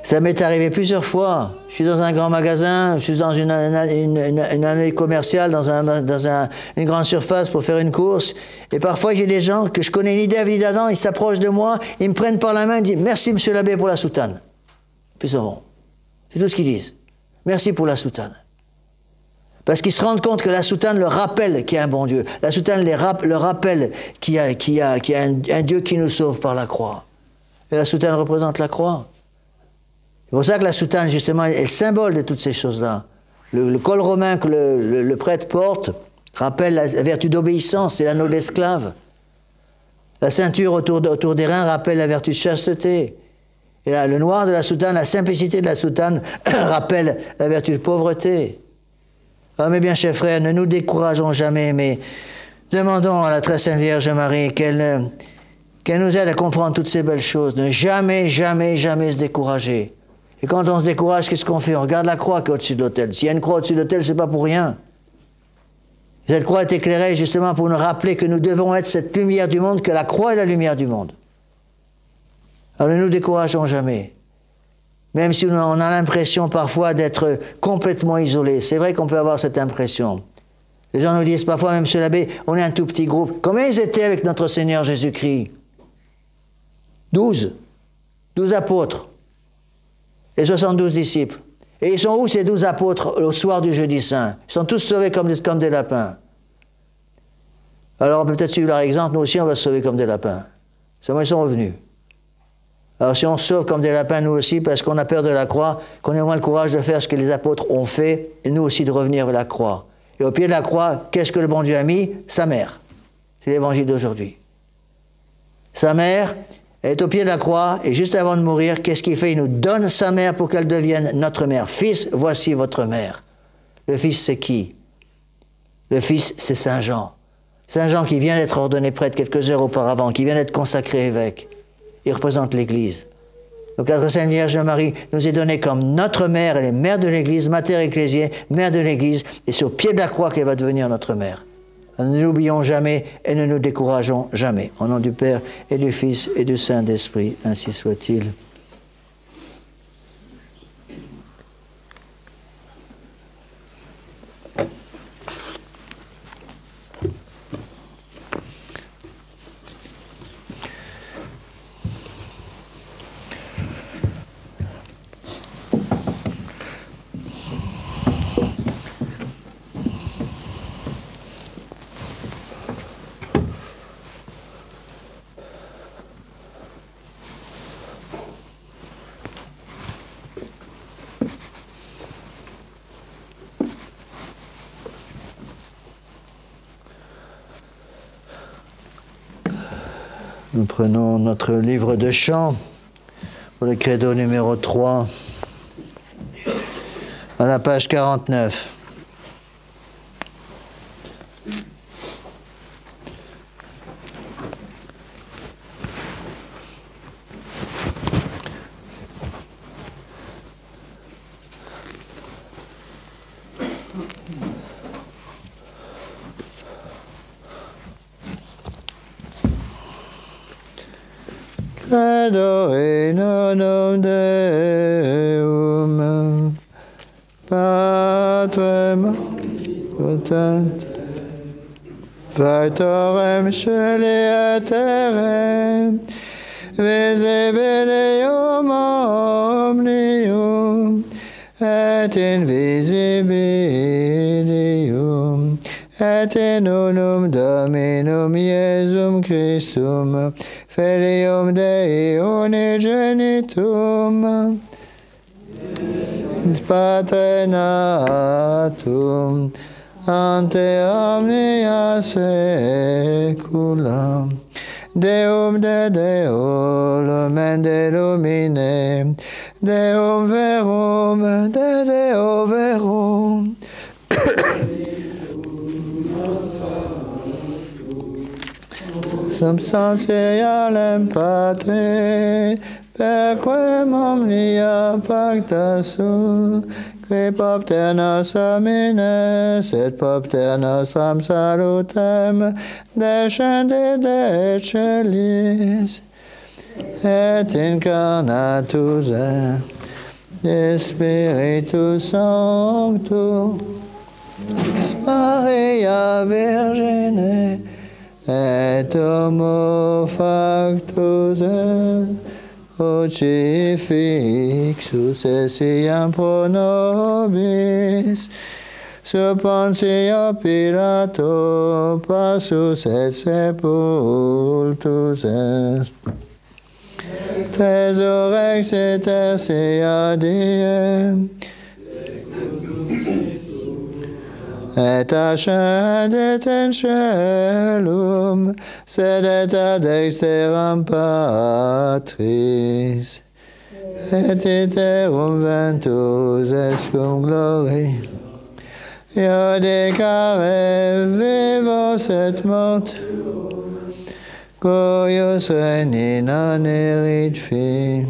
Ça m'est arrivé plusieurs fois. Je suis dans un grand magasin, je suis dans une allée commerciale, dans une grande surface pour faire une course. Et parfois, j'ai des gens que je connais ni d'Ève ni d'Adam, ils s'approchent de moi, ils me prennent par la main, ils disent « Merci, monsieur l'abbé, pour la soutane ». Puis ils s'en vont. C'est tout ce qu'ils disent. « Merci pour la soutane ». Parce qu'ils se rendent compte que la soutane leur rappelle qu'il y a un bon Dieu. La soutane leur rappelle qu'il y a un Dieu qui nous sauve par la croix. Et la soutane représente la croix. C'est pour ça que la soutane, justement, est le symbole de toutes ces choses-là. Le col romain que le prêtre porte rappelle la vertu d'obéissance, c'est l'anneau d'esclave. La ceinture autour des reins rappelle la vertu de chasteté. Et là, le noir de la soutane, la simplicité de la soutane rappelle la vertu de pauvreté. Ah, mes bien chers frères, ne nous décourageons jamais, mais demandons à la très sainte Vierge Marie qu'elle nous aide à comprendre toutes ces belles choses. Ne jamais, jamais, jamais se décourager. Et quand on se décourage, qu'est-ce qu'on fait? On regarde la croix qui est au-dessus de l'autel. S'il y a une croix au-dessus de l'autel, c'est pas pour rien. Cette croix est éclairée justement pour nous rappeler que nous devons être cette lumière du monde, que la croix est la lumière du monde. Alors ne nous décourageons jamais. Même si on a l'impression parfois d'être complètement isolés. C'est vrai qu'on peut avoir cette impression. Les gens nous disent parfois, même monsieur l'abbé, on est un tout petit groupe. Combien ils étaient avec notre Seigneur Jésus-Christ? 12. 12 apôtres. Et 72 disciples. Et ils sont où ces 12 apôtres au soir du jeudi saint? Ils sont tous sauvés comme des lapins. Alors on peut peut-être suivre leur exemple, nous aussi on va se sauver comme des lapins. Seulement ils sont revenus. Alors si on se sauve comme des lapins nous aussi, parce qu'on a peur de la croix, qu'on ait au moins le courage de faire ce que les apôtres ont fait, et nous aussi de revenir vers la croix. Et au pied de la croix, qu'est-ce que le bon Dieu a mis? Sa mère. C'est l'évangile d'aujourd'hui. Sa mère est au pied de la croix, et juste avant de mourir, qu'est-ce qu'il fait? Il nous donne sa mère pour qu'elle devienne notre mère. Fils, voici votre mère. Le Fils, c'est qui? Le Fils, c'est Saint Jean. Saint Jean qui vient d'être ordonné prêtre quelques heures auparavant, qui vient d'être consacré évêque. Il représente l'Église. Donc la Sainte Vierge Marie nous est donnée comme notre mère, elle est mère de l'Église, mater ecclésiae, mère de l'Église, et c'est au pied de la croix qu'elle va devenir notre mère. Alors, ne l'oublions jamais et ne nous décourageons jamais. Au nom du Père et du Fils et du Saint-Esprit, ainsi soit-il. Nous prenons notre livre de chant pour le credo numéro 3 à la page 49. Credo in nonum Deum, Patrem, Potent, Factorem Sceli et Terrem, Visibilium Omnium, et Invisibilium, et in unum Dominum Iesum Christum, Filium Dei unigenitum, Patre natum, ante omnia saecula, Deum de Deo, Lumen de Lumine, Deum verum, de Deo verum, substantialem Patre, perquem omnia pacta sunt, qui propter nostram ines, et propter nostram salutem, descendit de celis, et incarnatus de Spiritus Sanctus, Maria Virgine, et homo factus crucifixus essiam pro nobis, sur Pontio Pilato passus et sepultus est, resurrexit tertia die, et ascendit in caelum, sedet ad dexteram Patris, et iterum ventus est cum gloria, iudicare vivos et mortus, cuius regni non erit fin,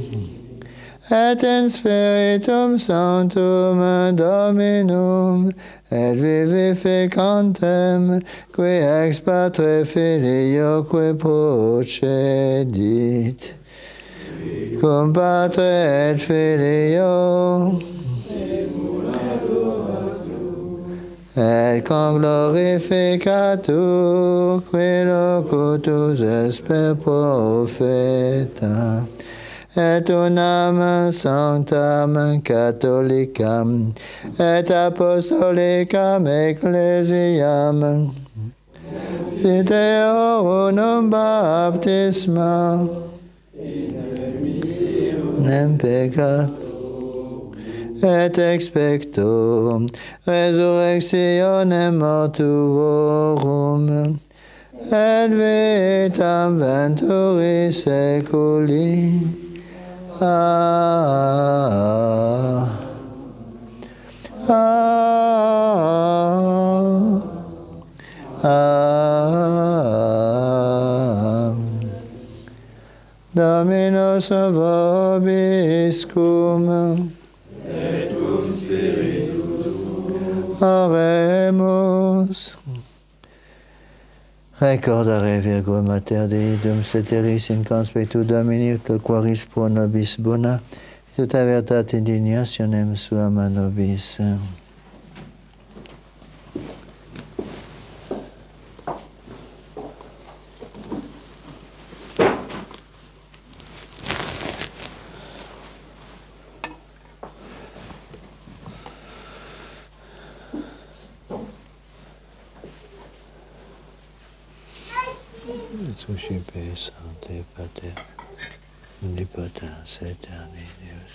et in Spiritum Sanctum Dominum, et vivificantem, qui ex Patre Filioque procedit, cum Patre et Filio, et con glorificatur, qui locutus est per profeta, et unam sanctam catholicam, et apostolicam ecclesiam, fideo unum baptisma, nem peccat, et expecto resurrectionem mortuorum, et vitam venturi seculi. Dominus vobiscum, et cum spiritu, oremus. Recordare Virgo Mater Dei, dum ceteris in conspectu Domini, quaris pro nobis bona, tuta vertate indignationem suam a nobis. Suscipe Sancte Pater, omnipotens aeterni Deus,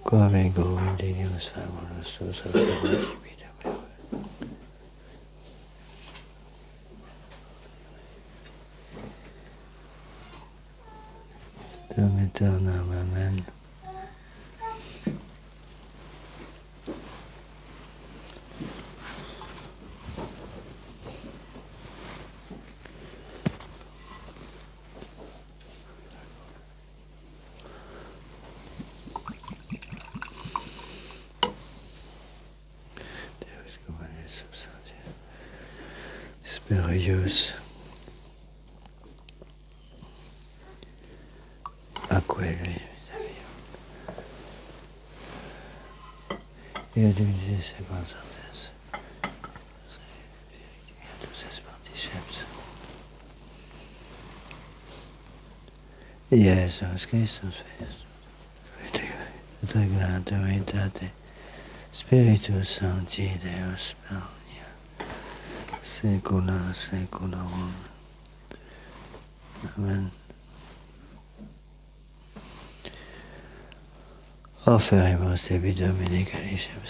quam ego indignius famulus tus approbatibile meo. Dam aeternam, amen. Spirius aquae et divinité sequences tous esparticeps Iesus Christus Sagrado Veritate Spiritus Sancti Deus Omnia saecula saeculorum. Amen. Offerimus debi Domini calicem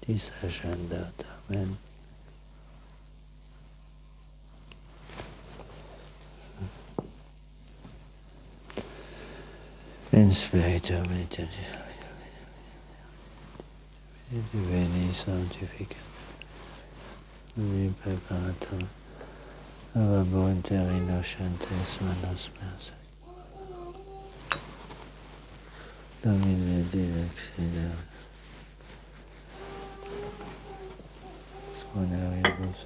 Tis agendat. Amen. In spiritu meditatis diveni sanctificat preparatum avabo inter innocentes manus meas Domine dilexide Sponaribus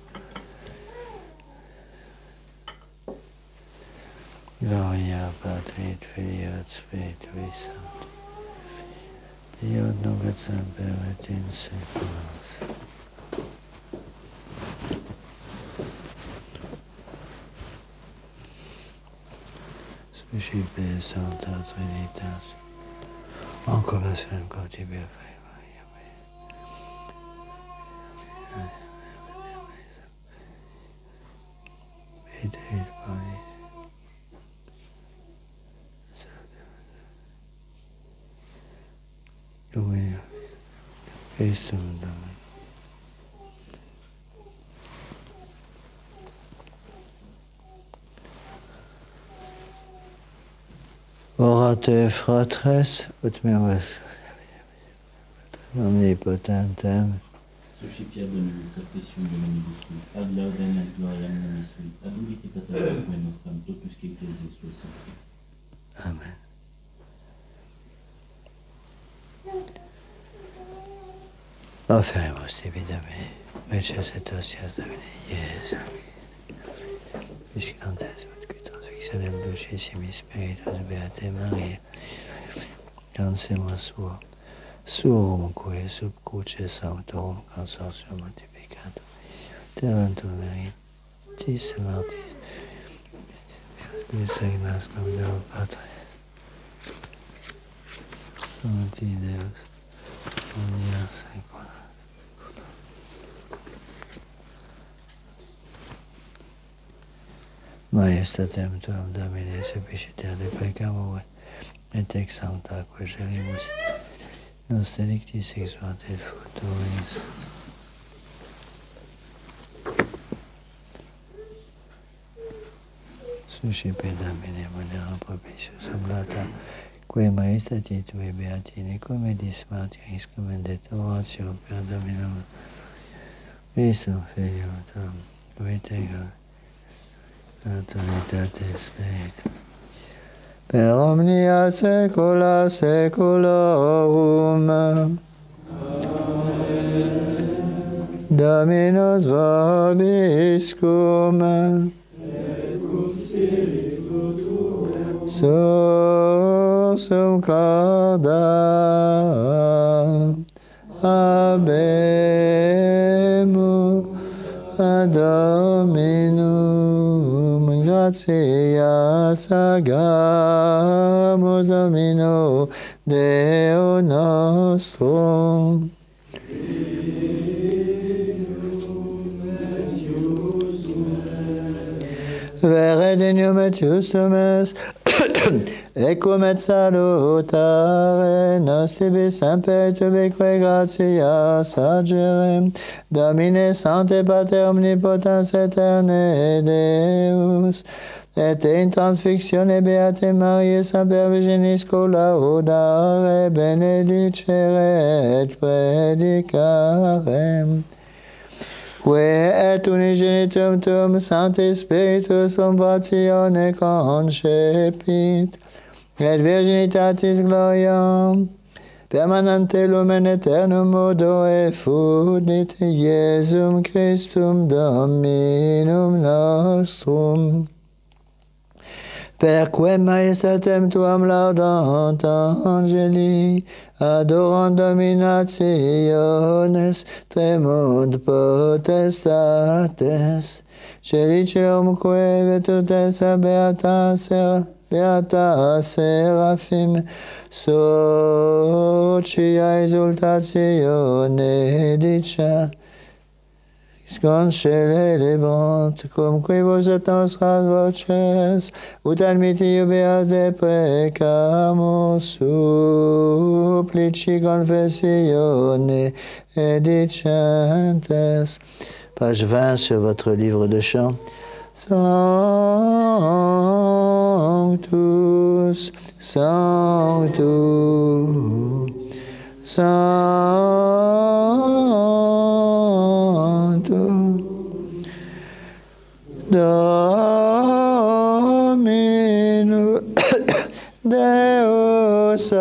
Gloria Patri et Filii et Spiritui Sancti Dio nunc et semper et in saecula saeculorum. Spicipe Sancta Trinitas Incarnationem Contibi Maria Vite et Panis Domine Christum Domine. Orate fratres, ut meus omnipotentem, Suscipiat Dominus sacristium Dominibus sui, ad laudem et gloriam nomis sui, ad ubiquitatem nostram totusque ecclesiae sui sancti. Amen. Offerimus tibi Domine, preces et osias Domine, Iesu Christe, viscantes ut qui transfixionem dulcissimis spiritus Beate Maria, cancemus suo, suorum quae sub cruce sanctorum consortium mortificatum, terventum meritis martis, Spiritus Ignas cum Deo Patre, Sancti Deus, omnia saecula. Majestatem Tuam Domine supliciter de peccamus et ex sancta quaegerimus nos delictis exuat et futuris. Suscipe Domine munera propitius oblata quae majestati Tui beati Nicomedis martyris commendet oratio per Dominum Christum Filium Tuum, vitego autoritates Spiritus, per omnia saecula saeculorum. Amen. Dominus vobiscum, sursum corda habemus ad Dominum, gratias agamus Domino Deo nostrum. Vere dignum et justum est, ecum et salutare nos tibi semper tubique gratias agere, Domine Sancte Pater omnipotens aeterne Deus, et in transfixione Beate Mariae semper Virginis collaudare, benedicere et predicare. Quae et unigenitum Tuum Sancti Spiritus compatione concepit, et virginitatis gloriam, permanente lumen aeternum modo effudit, Iesum Christum Dominum nostrum. Per quem majestatem Tuam laudant angeli, adorant dominationes, tremunt potestates, celiculum quae virtutes beata beata serafim, socia exultatione dicia, sconcelebant, cum quibus et nostras voces, ut admitti iubeas de peccamus, supplici confessione edicentes. Page 20 sur votre livre de chant. Sanctus, Sanctus, Sanctus, Dominus Deus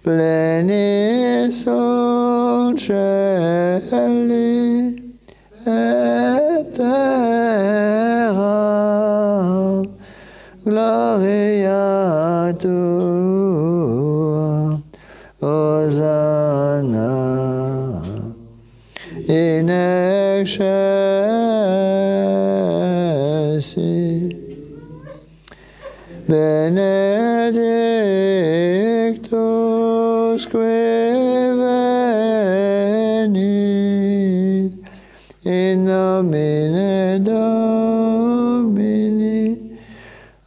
plenis sunt celi et terra, gloria tua, Hosanna in excelsis, benedictus qui venit in nomine Domini,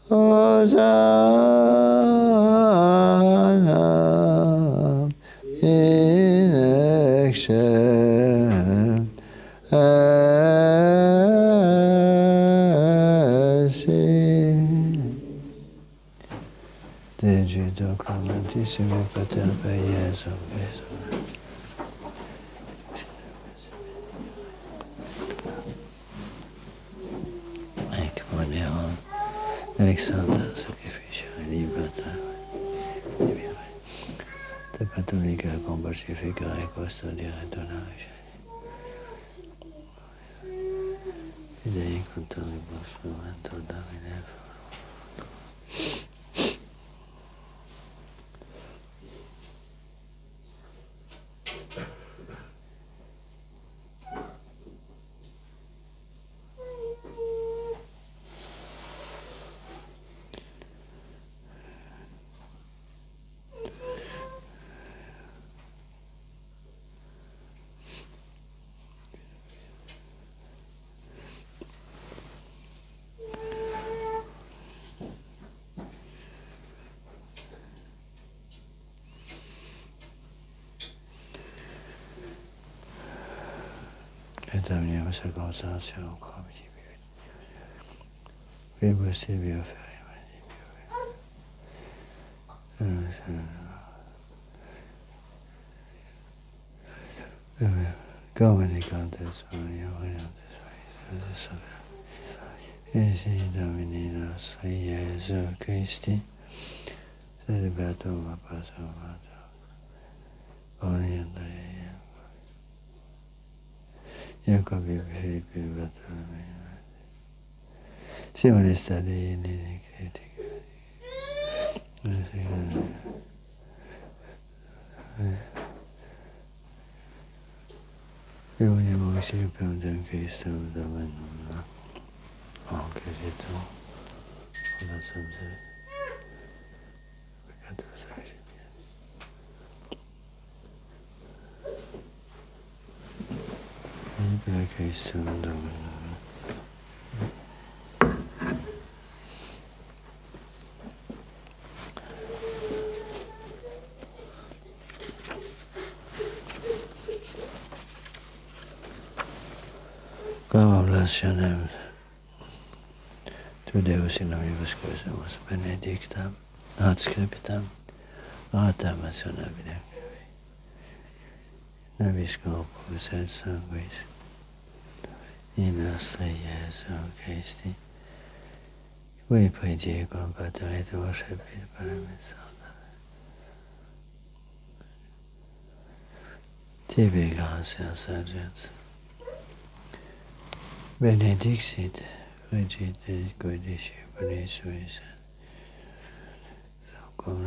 Hosanna in excelsis. Degito clementissimo Pater per Gesù Cristo. Ecco, poniamo ex santa sacrificio e libertà. Ta cattolica con pacificare questo diretto nascere. Idei con tutto il vostro momento Davide. Établir sa conscience encore un petit peu. Et bosser bien faire. Come ne cantes, Esi Domini nostri Gesù Christi, celebrato ma passato, oriente. Jacobi Filippi Bartolomeo. Siamo stati in critica. E vogliamo che si riprenda in Cristo dove non ho credito la sanza peccato sacrificio. Per Cristo dove Come oblationem tu Deus in nomibus Christus benedictam adscriptam atam asionabile nobis corpus et sanguis in nostri Gesù Christi, qui predico con Pater et worshipit per me salta. Tibi gratia sagens. Benedixit, frigit et discipulis suis, cum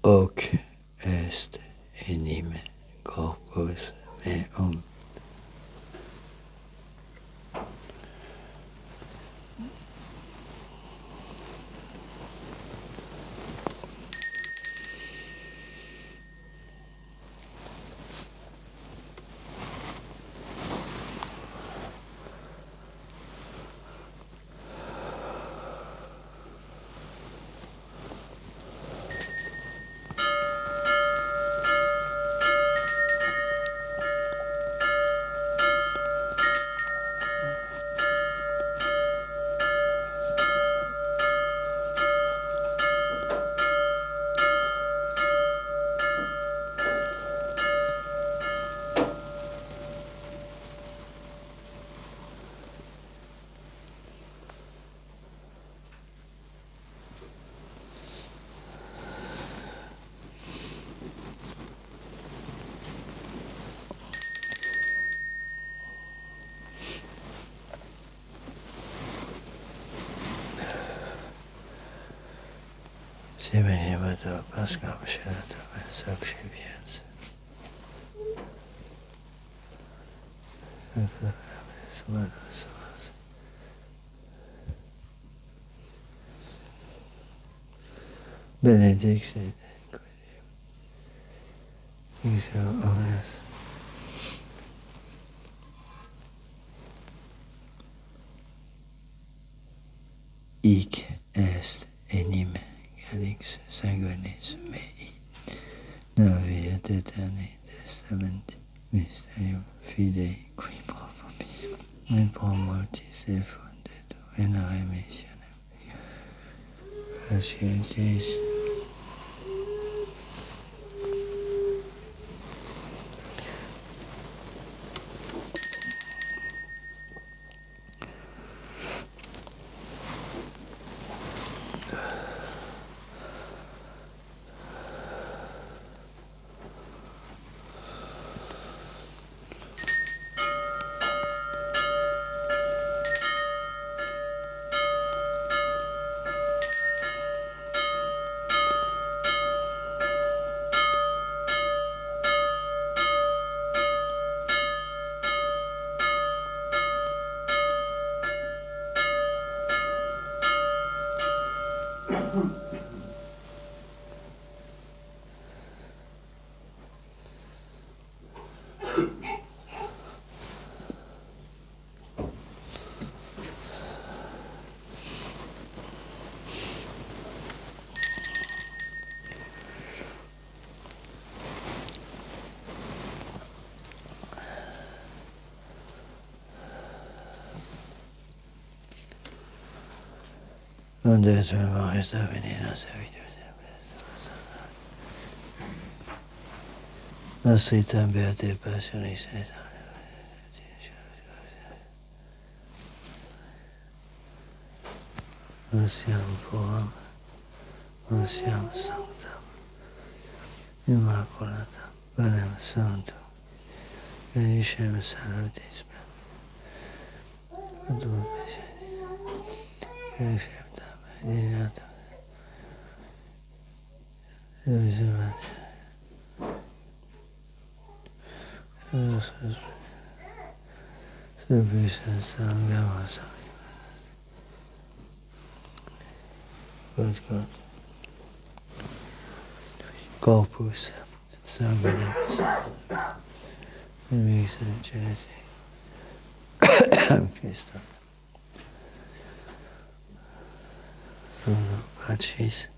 hoc est enim corpus meum. Simenevato Pascam Sherato Sakshiviyans. Benedicte Exo omnes. Hic est enim calix sanguinis mei, navi et aeterni testamenti, mysterium fidei qui profumis, et pro mortis effundetur in remissionem patientis. Donde tu memoria venida servitus Nascitam beate passionis et Osiam puram, osiam sanctam, immaculatam, panem sanctum, Caniscem salutis mem, adum acceptam dignatum, God, corpus et sanguinis, in genesi, Christum, pacis.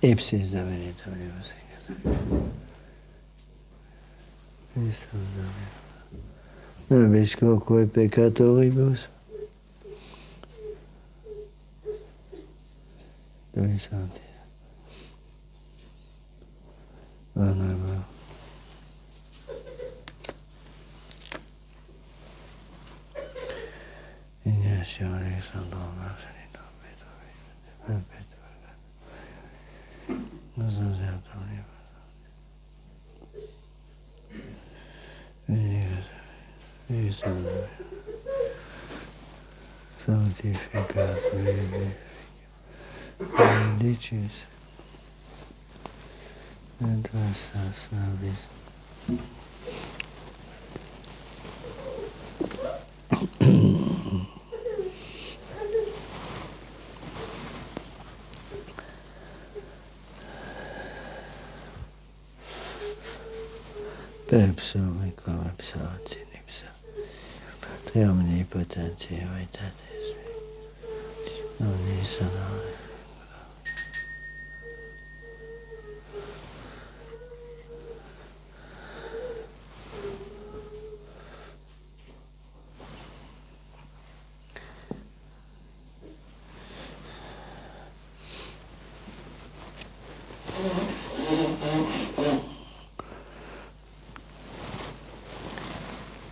Ipsis Domini Dominus nobis quoque peccatoribus Dei Sancti Amen. Ignacio Alexandro Marcelino Petro Sanctificat benedictis et vastas nobis. Pepsum et cum psaltis nipsa, Patri omnipotenti veritatis, omnis honore.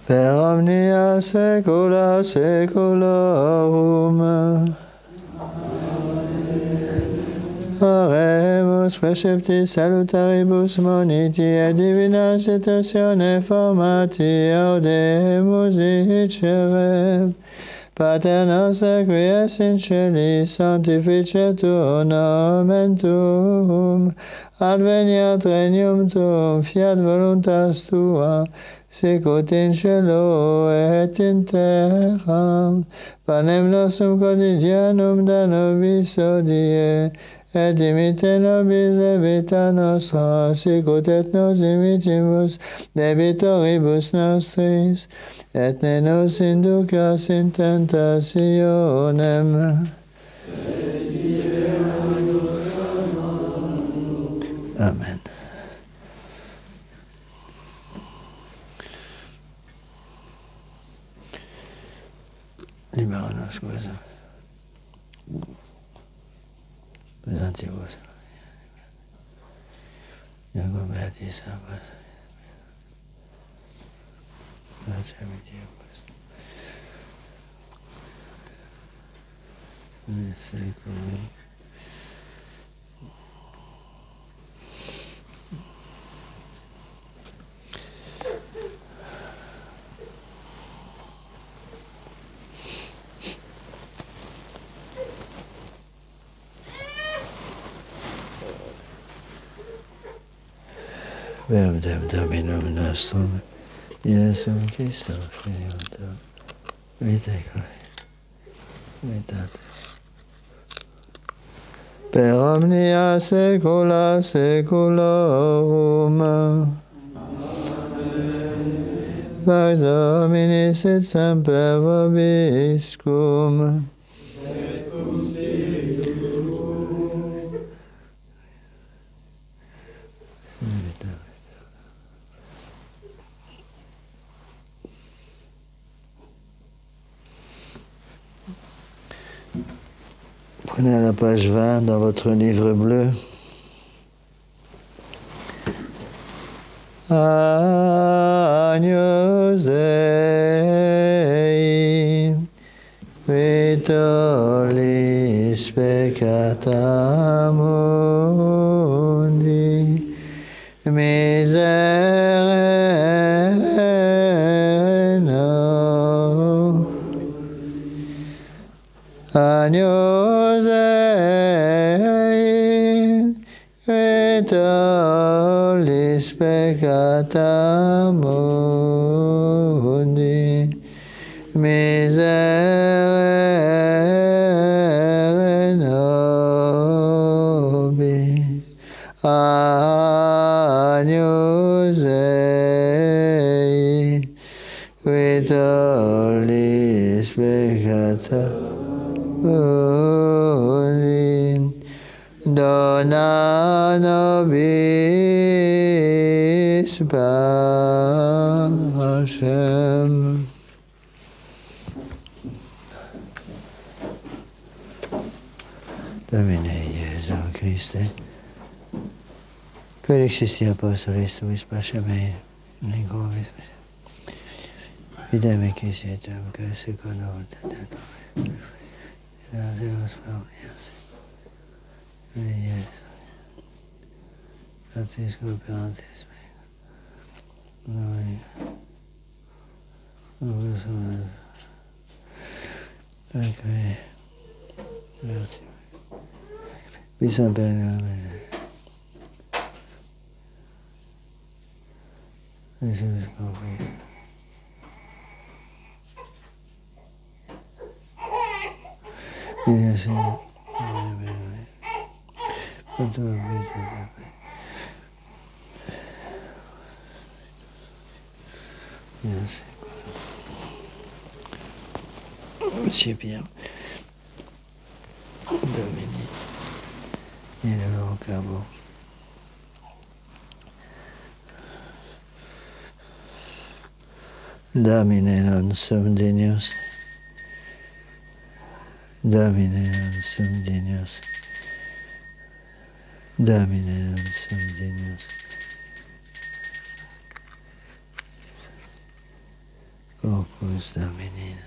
Per omnia saecula saeculorum. Oremus preceptis salutaribus moniti et divina situatione formati audemus dicere. Pater noster qui es in celis, sanctificetur nomen tuum, adveniat regnum tuum, fiat voluntas tua, sicut in cielo et in terra. Panem nostrum quotidianum da nobis hodie, et dimite nobis debita nostra, sicut et nos dimitimus debitoribus nostris, et ne nos inducas in tentationem. Amen. Libera-nos, cosa. Presentibus. Iacum beatis ambas. Pace Dios. Secoli. Verbum Dominum nostrum, Iesum Christum, Filium Tuum, vitae veritate. Per omnia saecula saeculorum. Pax Domini sit semper vobiscum. Prenez la page 20 dans votre livre bleu. Agnus Dei, qui tollis peccata mundi, miserere no. Agnus Dei, qui tollis peccata mundi, miserere nobis. Agnus Dei, qui tollis peccata mundi, dona Hashem. Domine Jesu Christe, Quelixis Apostolis tuis pascame, Nicovis, Videme quisietum, que se conoce de la Deus Paunias, Jesu, Atis Cooperantes, Noi, Ecce, grazie. Vi sapete, vi si scopre. Sì, quanto avete yes. C'est bien. Domini. Il est au cabot. Domine non sum dignus. Domine non sum dignus. Domine non sum dignus. Opus Domini.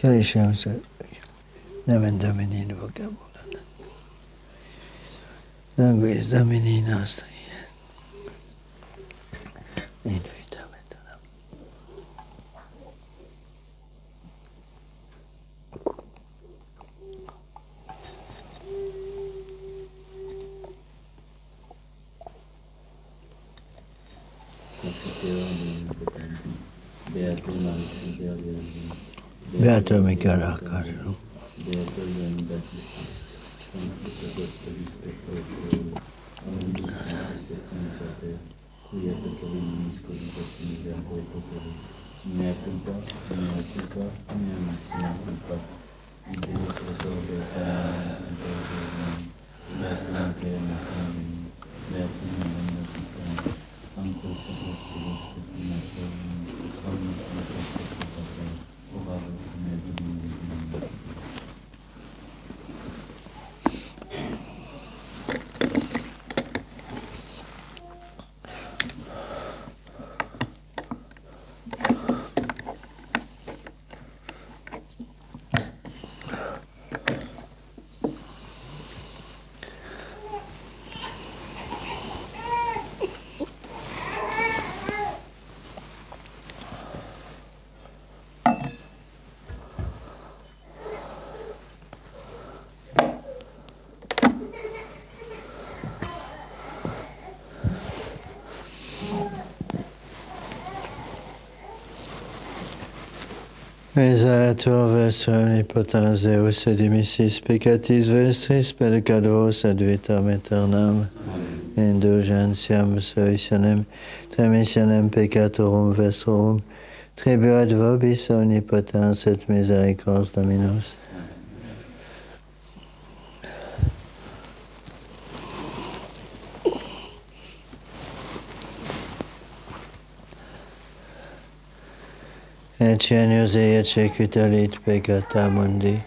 Carisciamo se Namen Domini in vocabula. Sanguis Domini nostri. In vita metterà. Beato Michele Arcangelo. Beato Giovanni Battista. Santo Apostoli Spettatore. Amen. Qui è perché venisco di questi del tuo popolo. Mea culpa, mea culpa. In Dio Creatore, beato anche la famiglia, beato nella città, anche il Sacro Spettatore, ogni Spettatore. Esaetur vestra omnipotens Deus et dimissis peccatis vestris peccados ad vitam aeternam indulgentiam servitionem remissionem peccatorum vestrorum, tribuat vobis omnipotens et misericors Dominus. Et genius et secuitalit peccata mundi,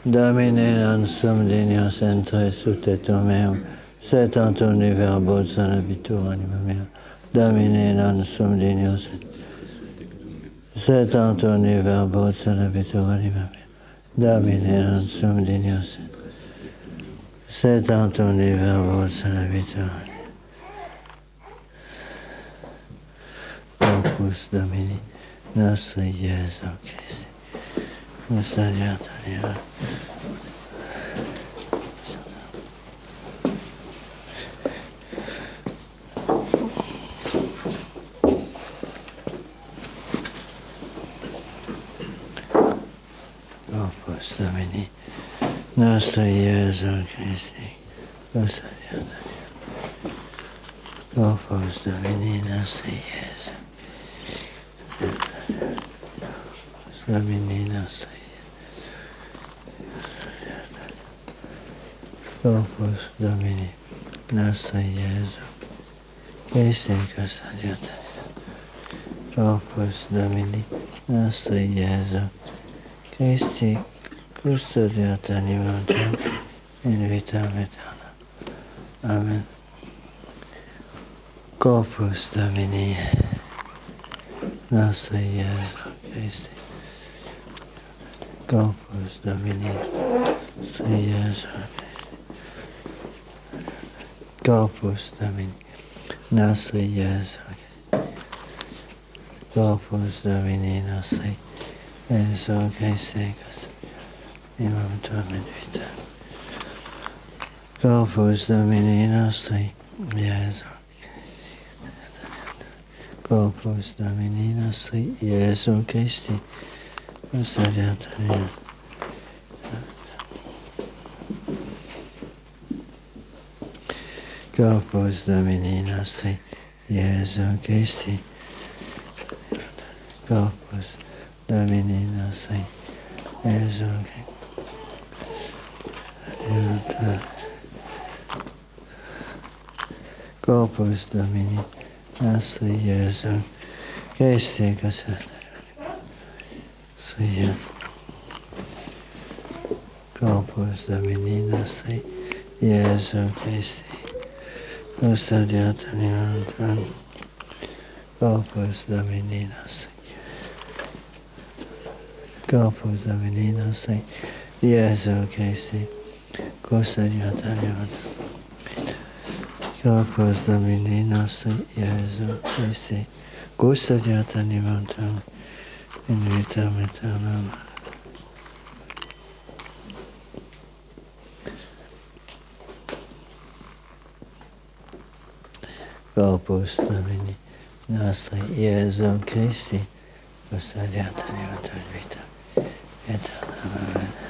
Domine non sum dignos entre sutetum meum, sed antoni verbo sanabitur anima mea. Domine non sum dignos, sed antoni verbo sanabitur anima mea. Domine non sum dignos, sed antoni verbo sanabitur anima mea. Opus Domini, nostri Iesu Christi, custodiat aliat. Opus Domini, nostri Iesu Christi, custodiat aliat. Opus Domini, nostri Iesu. Domini nostri. Opus Domini nostri Iesu. Christi custodiat. Opus Domini nostri Iesu. Christi custodiat animam tuam in vitam aeternam. Amen. Opus Domini nostri Iesu Christi. Opus Domini, nostri Iesu Christi. Opus Domini, nostri Iesu Christi. Opus Domini, nostri Iesu Christi, imam tuam in vita. Opus Domini, nostri Iesu. Opus Domini, nostri Iesu Christi. Custodiat aliat. Opus Domini nostri Iesu Christi. Opus Domini nostri Iesu Christi. Opus Domini nostri Iesu Christi. Opus Domini nostri Iesu Christi, custodiat animam tuam. Opus Domini nostri. Opus Domini nostri Iesu Christi, custodiat animam tuam. Opus Domini nostri Iesu Christi, custodiat animam tuam in vitam aeternam. Opus Domini nostri Iesu Christi, custodiat animam tuam in vitam aeternam. Amen.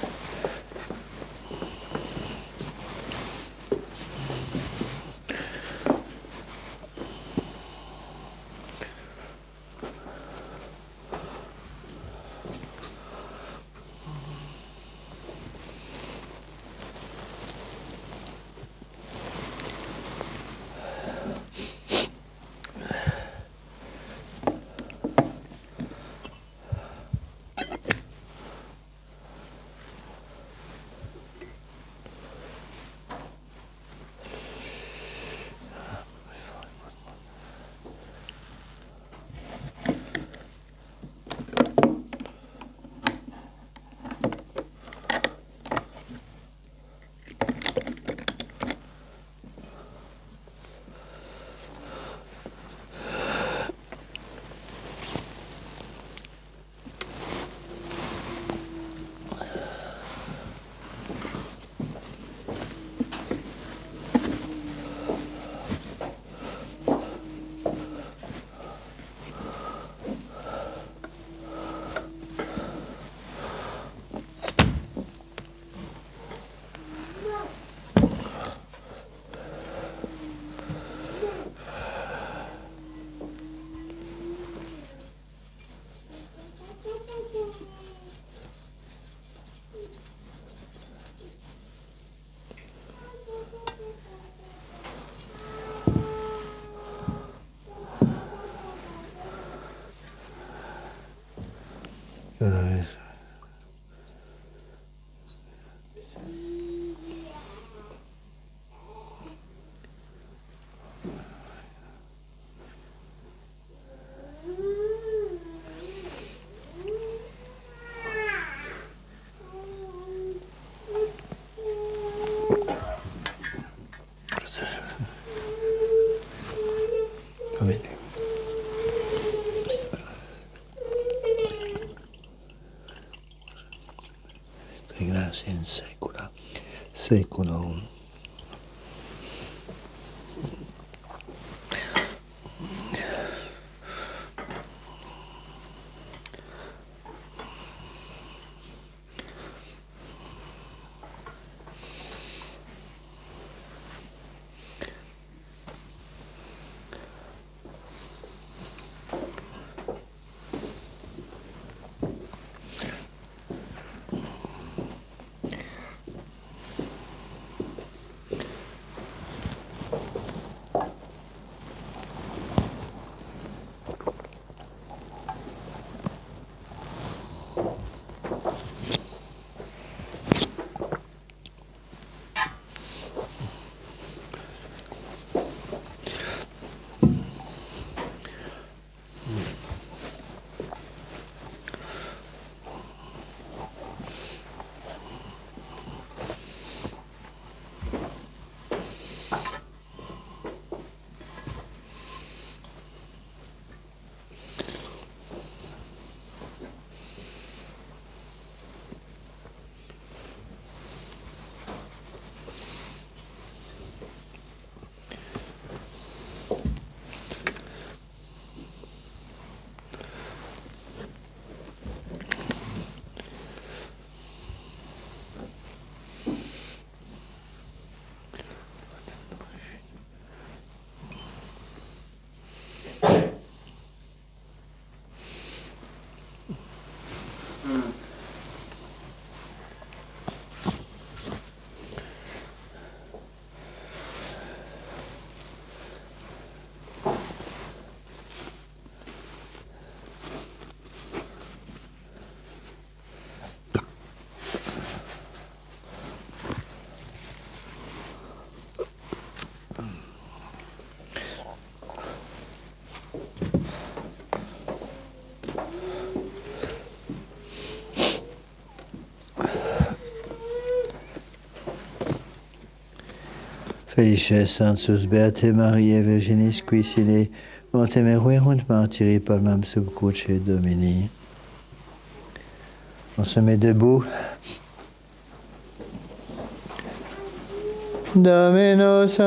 Grazie in secula, seculum. Felice Sanctus Beate Mariae Virginis qui sine montemeruerunt martyri palmam sub cruce Domini. On se met debout. Dominus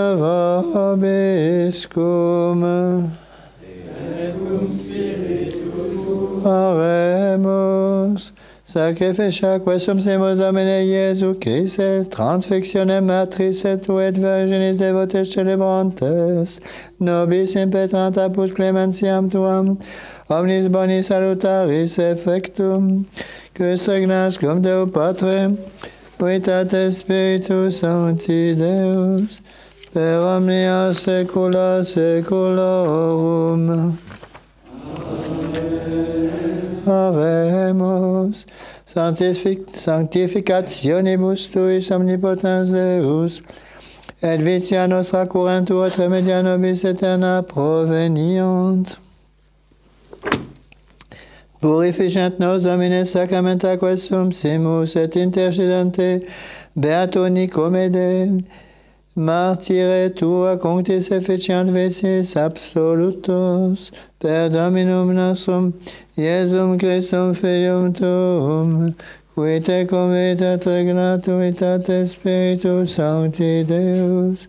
vobiscum. Oremus. Sacrificia quaesum semus Domine Iesu Christe, transfictionem matris et tuet virginis devotes celebrantes, nobis impetrant apud clementiam tuam, omnis bonis salutaris effectum, quis regnas cum Deo Patre, Unitate Spiritus Sancti Deus, per omnia saecula saeculorum. Oremus, sanctificationibus tuis omnipotens Deus, et vitia nostra curantur et remedia nobis aeterna proveniant. Purificant nos Domine sacramenta quaesum simus et intercedante Beato Nicomede, martyre tua conctis efficiant vicis absolutos, per Dominum nostrum, Iesum Christum Filium tuum, qui te convitat regnat unitate Spiritus Sancti Deus,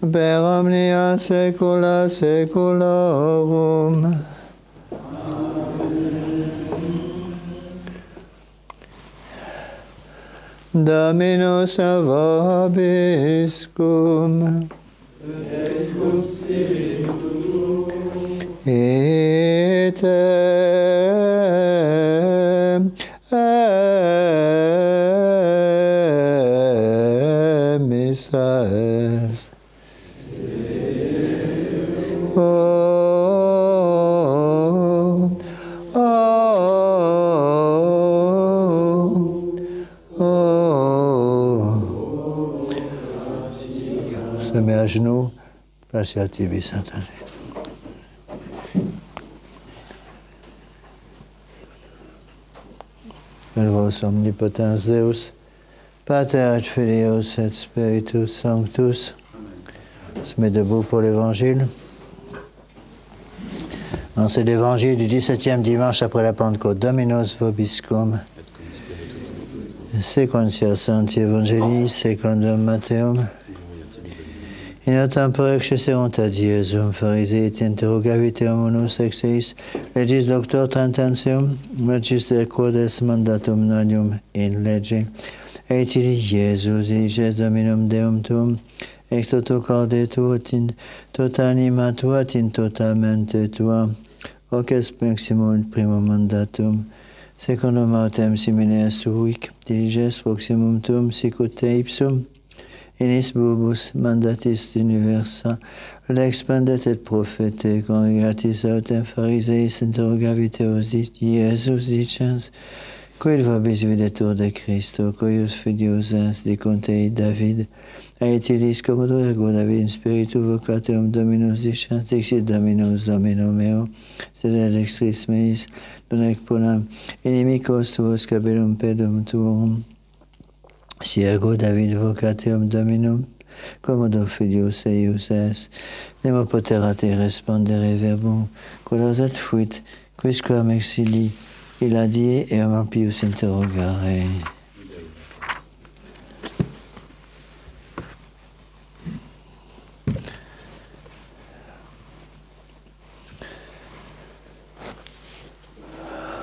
per omnia saecula saeculorum. Dominus vobiscum. Et missa est. Oh, oh, genoux, Passia tibi Satani. Vos omnipotens Deus, Pater et Filius et Spiritus Sanctus. On se met debout pour l'évangile. C'est l'évangile du 17e dimanche après la Pentecôte. Dominus vobiscum. Sequentia Sancti Evangelii secundum Matteum. In autem perexceserunt ad Iesum, Phariseit interrogavit homunus ex eis, legis doctor Trantantium, magister quodes mandatum nonium in lege. Et ili Iesus iliges Dominum Deum tuum, ex toto corde tuo, tota anima tua, tota mente tua, hoc est maximum primum mandatum, secundum autem simile suic, diliges proximum tuum sicut te ipsum, inis bubus mandatis universa, lex pendet et prophete, congregatis autem Phariseis interrogavit eos Iesus dicens, quid vobis videtur de Christo, cuius filius est dicunt ei David, et ilis commodo ergo David in spiritu vocatum Dominus dicens, dixit Dominus Domino meo, sed ad extris meis, donec ponam inimicos tuos cabellum pedum tuum, si ergo David vocatum Dominum, commodo filius eius est, nemo poterate respondere verbum, quodosat fuit, quisquam exili, il a dit et homo pius interrogare.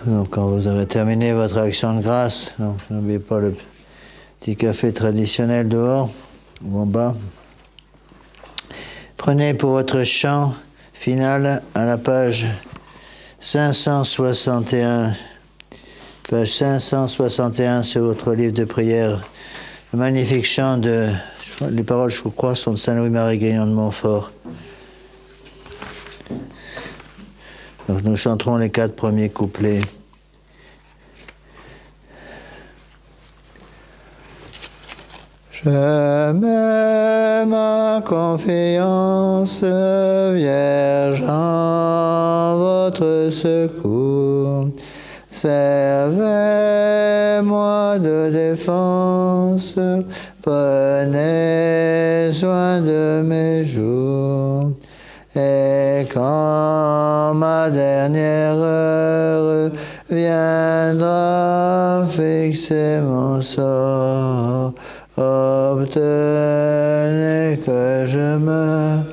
Donc quand vous aurez terminé votre action de grâce, n'oubliez pas le petit café traditionnel dehors ou en bas. Prenez pour votre chant final à la page 561, page 561 sur votre livre de prière, le magnifique chant de, les paroles je crois sont de Saint Louis-Marie Grignon de Montfort. Donc nous chanterons les 4 premiers couplets. Je mets ma confiance, Vierge, en votre secours. Servez-moi de défense, prenez soin de mes jours. Et quand ma dernière heure viendra fixer mon sort, obtenez que je meure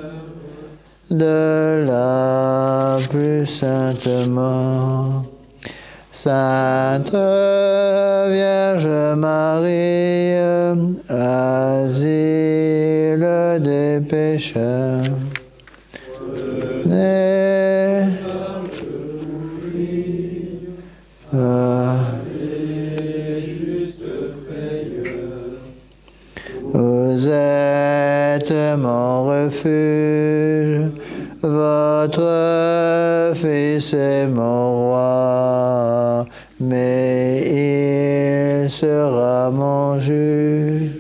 de la plus sainte mort. Sainte Vierge Marie, asile des pécheurs, vous êtes mon refuge, votre Fils est mon roi, mais il sera mon juge.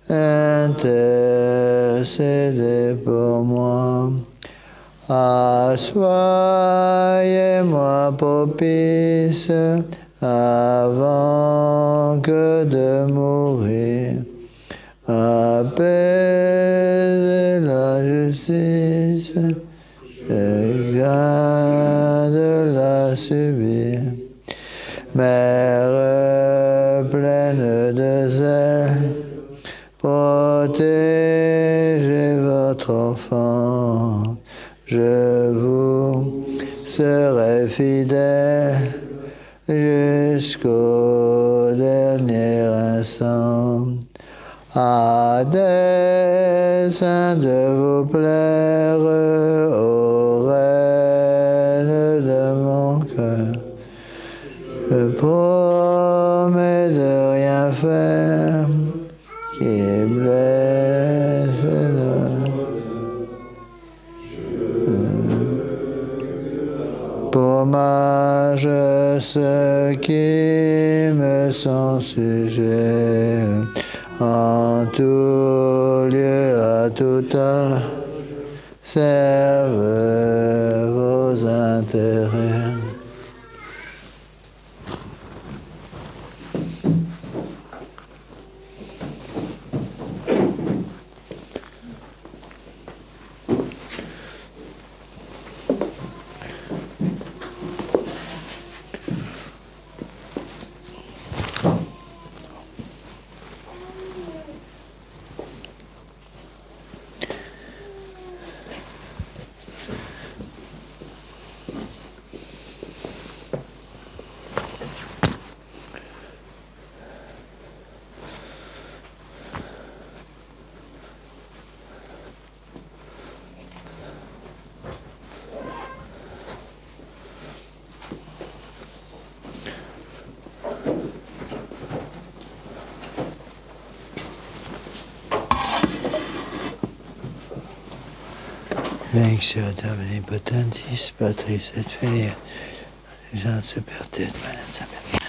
Intercédez pour moi. Soyez-moi propice avant que de mourir. Apaisez la justice, je crains de la subir. Mère pleine de zèle, protégez votre enfant. Je vous serai fidèle jusqu'au dernier instant. À dessein de vous plaire, ô Reine de mon cœur, je promets de rien faire qui blesse Hommage à ceux qui me sont sujets, en tout lieu, à tuta, serve vos intérêts. Benedictio Domini potentis, Patris et Filii, Gens super et